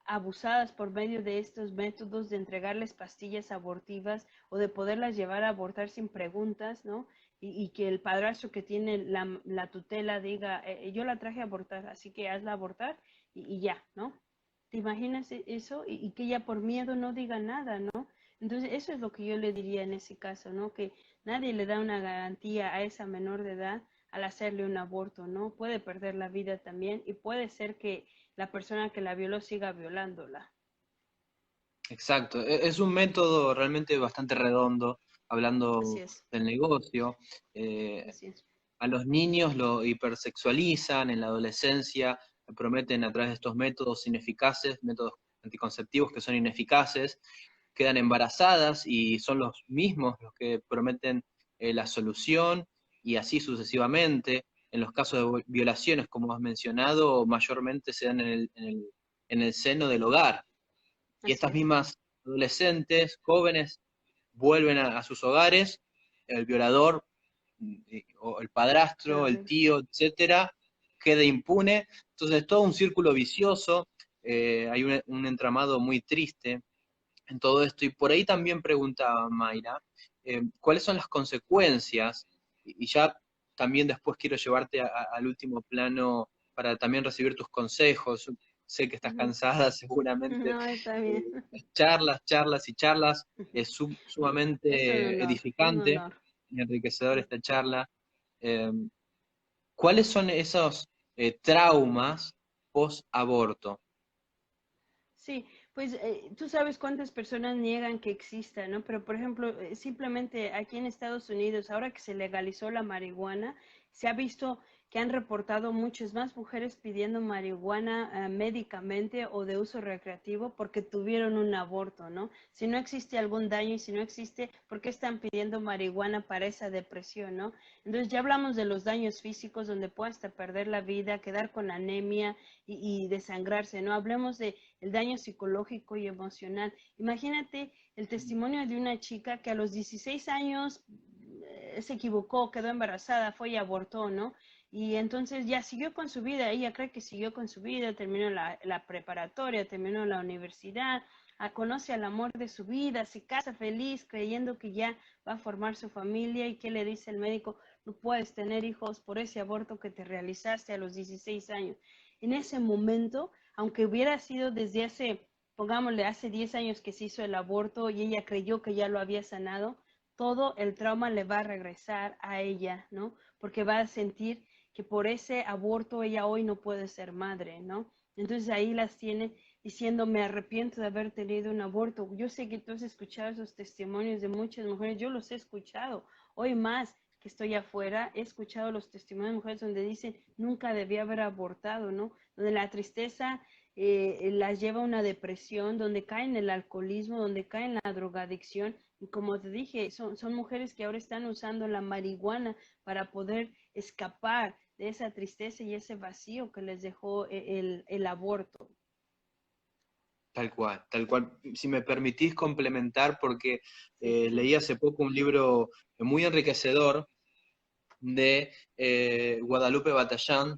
Speaker 2: abusadas por medio de estos métodos de entregarles pastillas abortivas o de poderlas llevar a abortar sin preguntas, ¿no? Y que el padrastro que tiene la tutela diga, yo la traje a abortar, así que hazla abortar y ya, ¿no? ¿Te imaginas eso? Y que ella por miedo no diga nada, ¿no? Entonces, eso es lo que yo le diría en ese caso, ¿no? Que nadie le da una garantía a esa menor de edad al hacerle un aborto, ¿no? Puede perder la vida también y puede ser que la persona que la violó siga violándola.
Speaker 1: Exacto, es un método realmente bastante redondo,
Speaker 2: Así
Speaker 1: hablando
Speaker 2: es,
Speaker 1: del negocio. Eh,
Speaker 2: así es.
Speaker 1: a los niños lo hipersexualizan en la adolescencia, prometen a través de estos métodos ineficaces, métodos anticonceptivos que son ineficaces, quedan embarazadas y son los mismos los que prometen la solución y así sucesivamente. En los casos de violaciones, como has mencionado, mayormente se dan en el seno del hogar. Y
Speaker 2: Así
Speaker 1: estas
Speaker 2: es.
Speaker 1: mismas adolescentes, jóvenes, vuelven a sus hogares, el violador o el padrastro, el
Speaker 2: Terrible.
Speaker 1: tío, etcétera, queda impune. Entonces, todo un círculo vicioso, hay un entramado muy triste en todo esto. Y por ahí también preguntaba Mayra, ¿cuáles son las consecuencias? Y ya también después quiero llevarte al último plano para también recibir tus consejos. Sé que estás
Speaker 2: Ujú.
Speaker 1: cansada seguramente.
Speaker 2: No, está bien.
Speaker 1: Charlas, charlas y charlas.
Speaker 2: Ujú.
Speaker 1: Es
Speaker 2: Es
Speaker 1: sumamente
Speaker 2: un
Speaker 1: edificante
Speaker 2: honor.
Speaker 1: y enriquecedor
Speaker 2: Sí.
Speaker 1: esta charla. Eh, ¿Cuáles son esos traumas post-aborto?
Speaker 2: Sí, pues tú sabes cuántas personas niegan que exista, ¿no? Pero, por ejemplo, simplemente aquí en Estados Unidos, ahora que se legalizó la marihuana, se ha visto que han reportado muchas más mujeres pidiendo marihuana médicamente o de uso recreativo porque tuvieron un aborto, ¿no? Si no existe algún daño y si no existe, ¿por qué están pidiendo marihuana para esa depresión, ¿no? Entonces ya hablamos de los daños físicos donde puede hasta perder la vida, quedar con anemia y desangrarse, ¿no? Hablemos de el daño psicológico y emocional. Imagínate el testimonio de una chica que a los 16 años se equivocó, quedó embarazada, fue y abortó, ¿no? Y entonces ya siguió con su vida, ella cree que siguió con su vida, terminó la preparatoria, terminó la universidad, conoce al amor de su vida, se casa feliz creyendo que ya va a formar su familia y que le dice el médico, no puedes tener hijos por ese aborto que te realizaste a los 16 años. En ese momento, aunque hubiera sido desde hace, pongámosle, hace 10 años que se hizo el aborto y ella creyó que ya lo había sanado, todo el trauma le va a regresar a ella, ¿no? Porque va a sentir que por ese aborto ella hoy no puede ser madre, ¿no? Entonces ahí las tiene diciendo, me arrepiento de haber tenido un aborto. Yo sé que tú has escuchado esos testimonios de muchas mujeres, yo los he escuchado. Hoy más que estoy afuera, he escuchado los testimonios de mujeres donde dicen, nunca debí haber abortado, ¿no? Donde la tristeza las lleva a una depresión, donde caen en el alcoholismo, donde caen en la drogadicción. Y como te dije, son mujeres que ahora están usando la marihuana para poder escapar de esa tristeza y ese vacío que les dejó el aborto.
Speaker 1: Tal cual, tal cual. Si me permitís complementar, porque
Speaker 2: Sí.
Speaker 1: leí hace poco un libro muy enriquecedor de Guadalupe Batallán,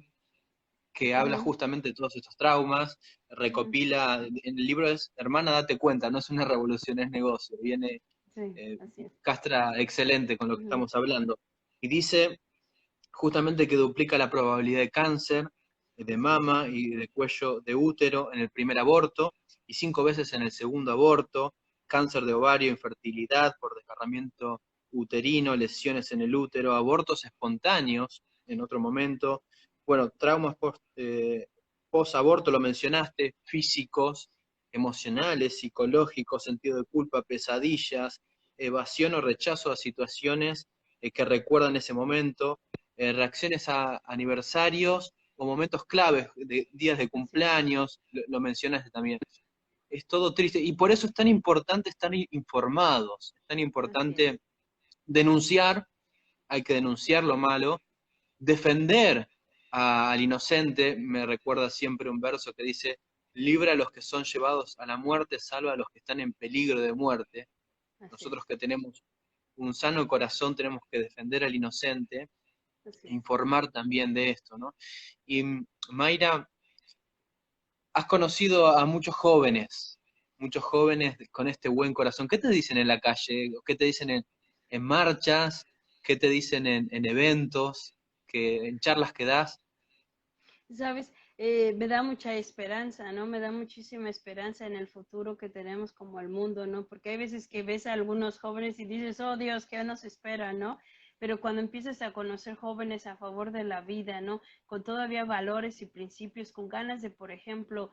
Speaker 1: que habla
Speaker 2: Ujú.
Speaker 1: justamente de todos estos traumas,
Speaker 2: Ujú.
Speaker 1: recopila, en el libro es, hermana, date cuenta, no es una revolución, es negocio, viene
Speaker 2: Sí,
Speaker 1: eh,
Speaker 2: así es.
Speaker 1: castra excelente con lo que
Speaker 2: Ujú.
Speaker 1: estamos hablando. Y dice justamente que duplica la probabilidad de cáncer de
Speaker 2: Así es.
Speaker 1: mama y de cuello de útero en el primer aborto y 5 veces en el segundo aborto, cáncer de ovario, infertilidad por desgarramiento uterino, lesiones en el útero, abortos espontáneos en otro momento, bueno, traumas post-aborto, lo mencionaste, físicos, emocionales, psicológicos, sentido de culpa, pesadillas, evasión o rechazo a situaciones que recuerdan ese momento, reacciones a aniversarios o momentos claves, de días de
Speaker 2: Así es,
Speaker 1: cumpleaños, lo mencionaste también. Es todo triste y por eso es tan importante estar informados, es tan
Speaker 2: así es,
Speaker 1: importante denunciar, hay que denunciar lo malo, defender al inocente. Me recuerda siempre un verso que dice, libra a los que son llevados a la muerte, salva a los que están en peligro de muerte.
Speaker 2: así es,
Speaker 1: Nosotros que tenemos un sano corazón tenemos que defender al inocente
Speaker 2: así
Speaker 1: e
Speaker 2: es.
Speaker 1: informar también de esto, ¿no? Y Mayra, has conocido a muchos jóvenes con este buen corazón. ¿Qué te dicen en la calle? ¿Qué te dicen en marchas? ¿Qué te dicen en eventos? ¿En charlas que das?
Speaker 2: Sabes, me da mucha esperanza, ¿no? Me da muchísima esperanza en el futuro que tenemos como el mundo, ¿no? Porque hay veces que ves a algunos jóvenes y dices, oh Dios, ¿qué nos espera, no? Pero cuando empiezas a conocer jóvenes a favor de la vida, ¿no? Con todavía valores y principios, con ganas de, por ejemplo,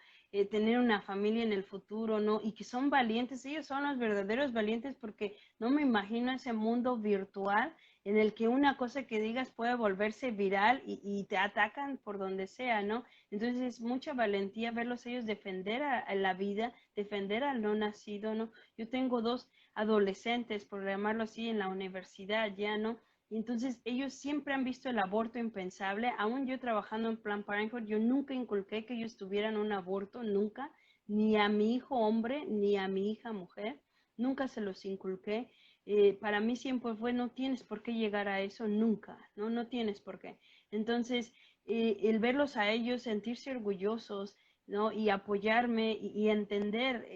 Speaker 2: tener una familia en el futuro, ¿no? Y que son valientes, ellos son los verdaderos valientes porque no me imagino ese mundo virtual en el que una cosa que digas puede volverse viral y te atacan por donde sea, ¿no? Entonces es mucha valentía verlos ellos defender a la vida, defender al no nacido, ¿no? Yo tengo dos adolescentes, por llamarlo así, en la universidad ya, ¿no? Y entonces ellos siempre han visto el aborto impensable, aún yo trabajando en Planned Parenthood, yo nunca inculqué que ellos tuvieran un aborto, nunca, ni a mi hijo hombre, ni a mi hija mujer, nunca se los inculqué. Para mí siempre fue, no tienes por qué llegar a eso nunca, ¿no? No tienes por qué. Entonces, el verlos a ellos, sentirse orgullosos, ¿no? Y apoyarme y entender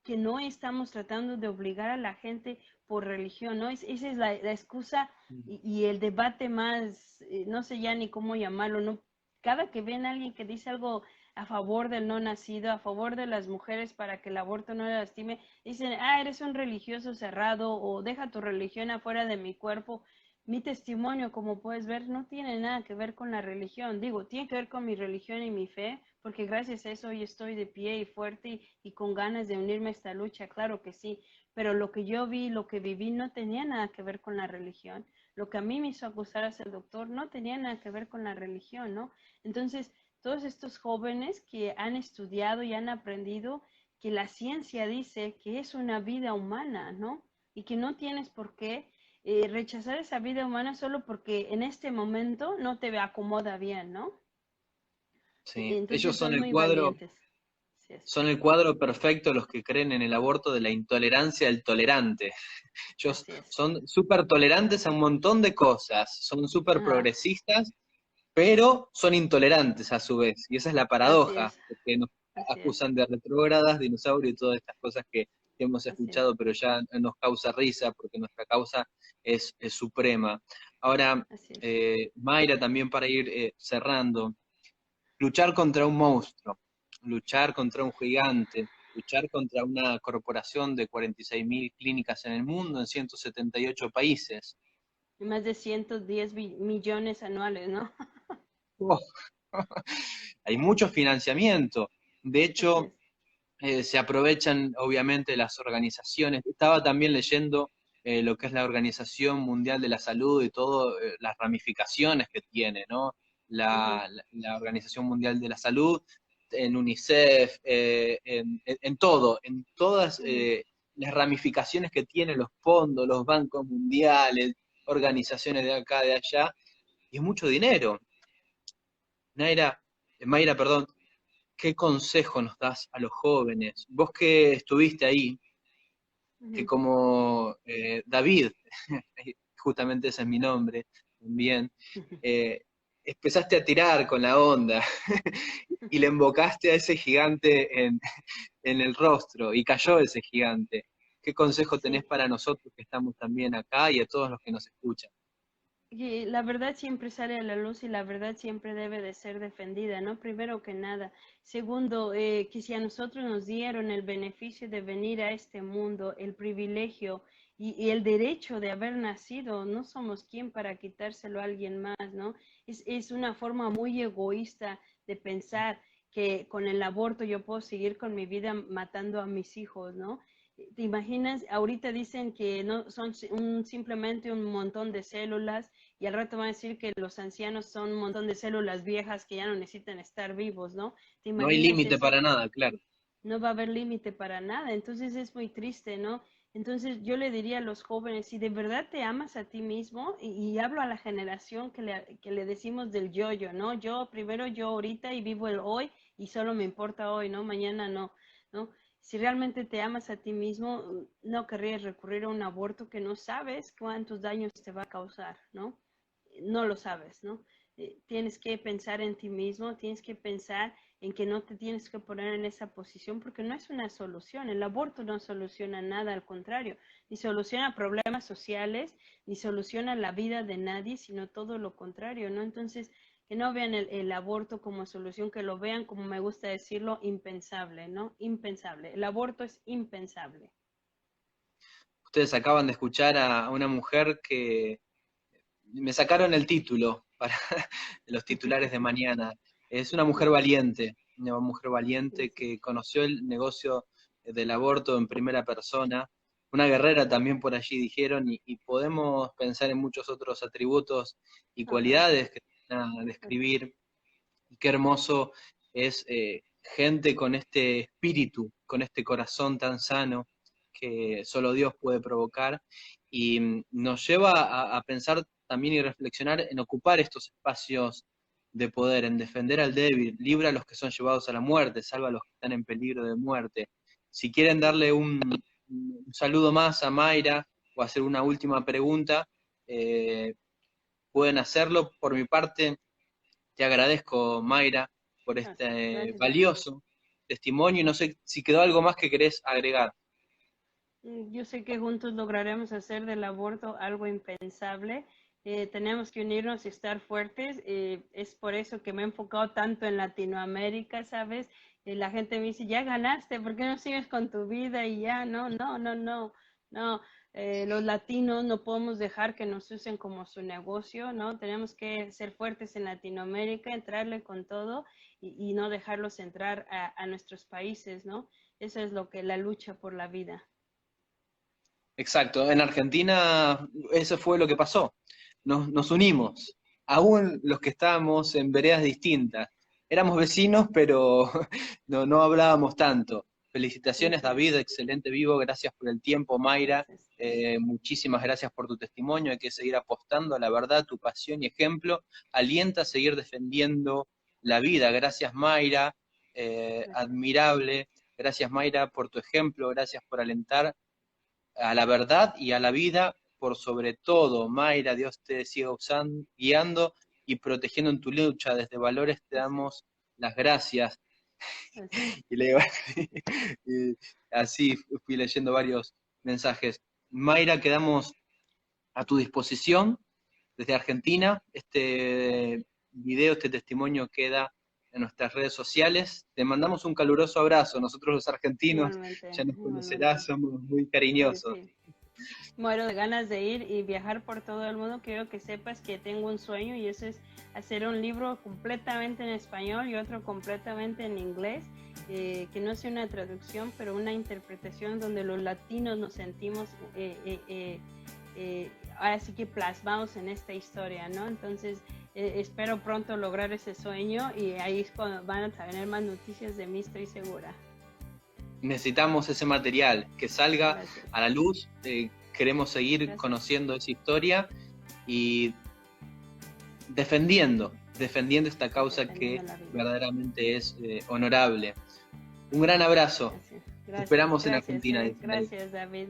Speaker 2: que no estamos tratando de obligar a la gente por religión, ¿no? Esa es la excusa y el debate más, no sé ya ni cómo llamarlo, ¿no? Cada que ven a alguien que dice algo a favor del no nacido, a favor de las mujeres para que el aborto no le lastime, dicen, ah, eres un religioso cerrado o deja tu religión afuera de mi cuerpo. Mi testimonio, como puedes ver, no tiene nada que ver con la religión. Digo, tiene que ver con mi religión y mi fe, porque gracias a eso hoy estoy de pie y fuerte y con ganas de unirme a esta lucha, claro que sí. Pero lo que yo vi, lo que viví, no tenía nada que ver con la religión. Lo que a mí me hizo acusar a ser doctor no tenía nada que ver con la religión, ¿no? Entonces, todos estos jóvenes que han estudiado y han aprendido que la ciencia dice que es una vida humana, ¿no? Y que no tienes por qué rechazar esa vida humana solo porque en este momento no te acomoda bien, ¿no?
Speaker 1: Sí, ellos
Speaker 2: Entonces son muy valientes. Así es,
Speaker 1: son el cuadro perfecto los que creen en el aborto de la intolerancia del tolerante. Ellos
Speaker 2: así es.
Speaker 1: son súper tolerantes a un montón de cosas, son súper
Speaker 2: Ajá,
Speaker 1: progresistas, pero son intolerantes a su vez. Y esa es la
Speaker 2: así
Speaker 1: paradoja,
Speaker 2: es,
Speaker 1: porque nos
Speaker 2: así es,
Speaker 1: acusan de retrógradas, dinosaurios y todas estas cosas que hemos
Speaker 2: así es,
Speaker 1: escuchado, pero ya nos causa risa porque nuestra causa es suprema. Ahora,
Speaker 2: así es.
Speaker 1: Mayra, también para ir cerrando, luchar contra un monstruo, luchar contra un gigante, luchar contra una corporación de 46.000 clínicas en el mundo, en 178 países.
Speaker 2: Y más de 110 millones anuales, ¿no?
Speaker 1: Oh, hay mucho financiamiento. De
Speaker 2: Así
Speaker 1: hecho,
Speaker 2: es.
Speaker 1: se aprovechan obviamente las organizaciones. Estaba también leyendo lo que es la Organización Mundial de la Salud y todas las ramificaciones que tiene, ¿no?
Speaker 2: Ujú,
Speaker 1: La Organización Mundial de la Salud, en UNICEF, en todo, en todas
Speaker 2: ujú.
Speaker 1: las ramificaciones que tienen los fondos, los bancos mundiales, organizaciones de acá, de allá, y es mucho dinero. Naira, Mayra, perdón, ¿qué consejo nos das a los jóvenes? Vos que estuviste ahí, que
Speaker 2: Ujú.
Speaker 1: como David, justamente ese es mi nombre también, eh, empezaste a tirar con la onda y le invocaste a ese gigante en el rostro y cayó ese gigante. ¿Qué consejo tenés
Speaker 2: Sí,
Speaker 1: para nosotros que estamos también acá y a todos los que nos escuchan?
Speaker 2: y la verdad siempre sale a la luz y la verdad siempre debe de ser defendida, ¿no? Primero que nada. Segundo, que si a nosotros nos dieron el beneficio de venir a este mundo, el privilegio y el derecho de haber nacido. No somos quien para quitárselo a alguien más, ¿no? Es una forma muy egoísta de pensar que con el aborto yo puedo seguir con mi vida matando a mis hijos, ¿no? ¿Te imaginas? Ahorita dicen que no son simplemente un montón de células y al rato van a decir que los ancianos son un montón de células viejas que ya no necesitan estar vivos, ¿no? ¿Te
Speaker 1: No hay
Speaker 2: imaginas
Speaker 1: límite
Speaker 2: eso?
Speaker 1: para nada, claro.
Speaker 2: No va a haber límite para nada, entonces es muy triste, ¿no? Entonces yo le diría a los jóvenes, si de verdad te amas a ti mismo, y hablo a la generación que le decimos del yo-yo, ¿no? Yo, primero yo ahorita y vivo el hoy y solo me importa hoy, ¿no? Mañana no, ¿no? Si realmente te amas a ti mismo, no querrías recurrir a un aborto que no sabes cuántos daños te va a causar, ¿no? No lo sabes, ¿no? Tienes que pensar en ti mismo, tienes que pensar en que no te tienes que poner en esa posición porque no es una solución. El aborto no soluciona nada, al contrario, ni soluciona problemas sociales, ni soluciona la vida de nadie, sino todo lo contrario, ¿no? Entonces, que no vean el aborto como solución, que lo vean, como me gusta decirlo, impensable, ¿no? Impensable. El aborto es impensable.
Speaker 1: Ustedes acaban de escuchar a una mujer que me sacaron el título para los titulares de mañana. Es una mujer valiente que conoció el negocio del aborto en primera persona, una guerrera también por allí dijeron, y podemos pensar en muchos otros atributos y cualidades que van a describir. Y qué hermoso es gente con este espíritu, con este corazón tan sano que solo Dios puede provocar, y nos lleva a pensar también y reflexionar en ocupar estos espacios de poder, en defender al débil, libra a los que son llevados a la muerte, salva a los que están en peligro de muerte. Si quieren darle un saludo más a Mayra o hacer una última pregunta, pueden hacerlo. Por mi parte, te agradezco, Mayra, por este
Speaker 2: Gracias, David.
Speaker 1: valioso testimonio, y no sé si quedó algo más que querés agregar.
Speaker 2: Yo sé que juntos lograremos hacer del aborto algo impensable. Tenemos que unirnos y estar fuertes. Es por eso que me he enfocado tanto en Latinoamérica, ¿sabes? La gente me dice, ya ganaste, ¿por qué no sigues con tu vida? Y ya, no, no, no, no, no. Los latinos no podemos dejar que nos usen como su negocio, ¿no? Tenemos que ser fuertes en Latinoamérica, entrarle con todo y no dejarlos entrar a nuestros países, ¿no? Eso es lo que la lucha por la vida.
Speaker 1: Exacto, en Argentina eso fue lo que pasó. Nos unimos, aún los que estábamos en veredas distintas. Éramos vecinos, pero no hablábamos tanto. Felicitaciones,
Speaker 2: Así es,
Speaker 1: David, excelente vivo, gracias por el tiempo, Mayra.
Speaker 2: gracias.
Speaker 1: Muchísimas gracias por tu testimonio, hay que seguir apostando a la verdad, tu pasión y ejemplo. Alienta a seguir defendiendo la vida. Gracias, Mayra,
Speaker 2: Gracias.
Speaker 1: admirable. Gracias, Mayra, por tu ejemplo, gracias por alentar a la verdad y a la vida por sobre todo. Mayra, Dios te siga usando, guiando y protegiendo en tu lucha. Desde Valores te
Speaker 2: Así es,
Speaker 1: damos las gracias.
Speaker 2: así es.
Speaker 1: Y, le, y así fui leyendo varios mensajes. Mayra, quedamos a tu disposición desde Argentina. Este video, este testimonio queda en nuestras redes sociales. Te mandamos un caluroso abrazo. Nosotros los argentinos,
Speaker 2: Igualmente,
Speaker 1: ya nos
Speaker 2: igualmente.
Speaker 1: conocerás, somos muy
Speaker 2: Sí,
Speaker 1: cariñosos.
Speaker 2: sí. Muero de ganas de ir y viajar por todo el mundo. Quiero que sepas que tengo un sueño y eso es hacer un libro completamente en español y otro completamente en inglés, que no sea una traducción, pero una interpretación donde los latinos nos sentimos ahora sí que plasmados en esta historia, ¿no? Entonces, espero pronto lograr ese sueño y ahí es cuando van a tener más noticias de mí, estoy segura.
Speaker 1: Necesitamos ese material, que salga
Speaker 2: Gracias.
Speaker 1: a la luz. Queremos seguir
Speaker 2: Gracias.
Speaker 1: conociendo esa historia y defendiendo esta causa que verdaderamente es honorable. Un gran abrazo.
Speaker 2: Gracias.
Speaker 1: Te esperamos en
Speaker 2: Gracias,
Speaker 1: Argentina.
Speaker 2: gracias, David.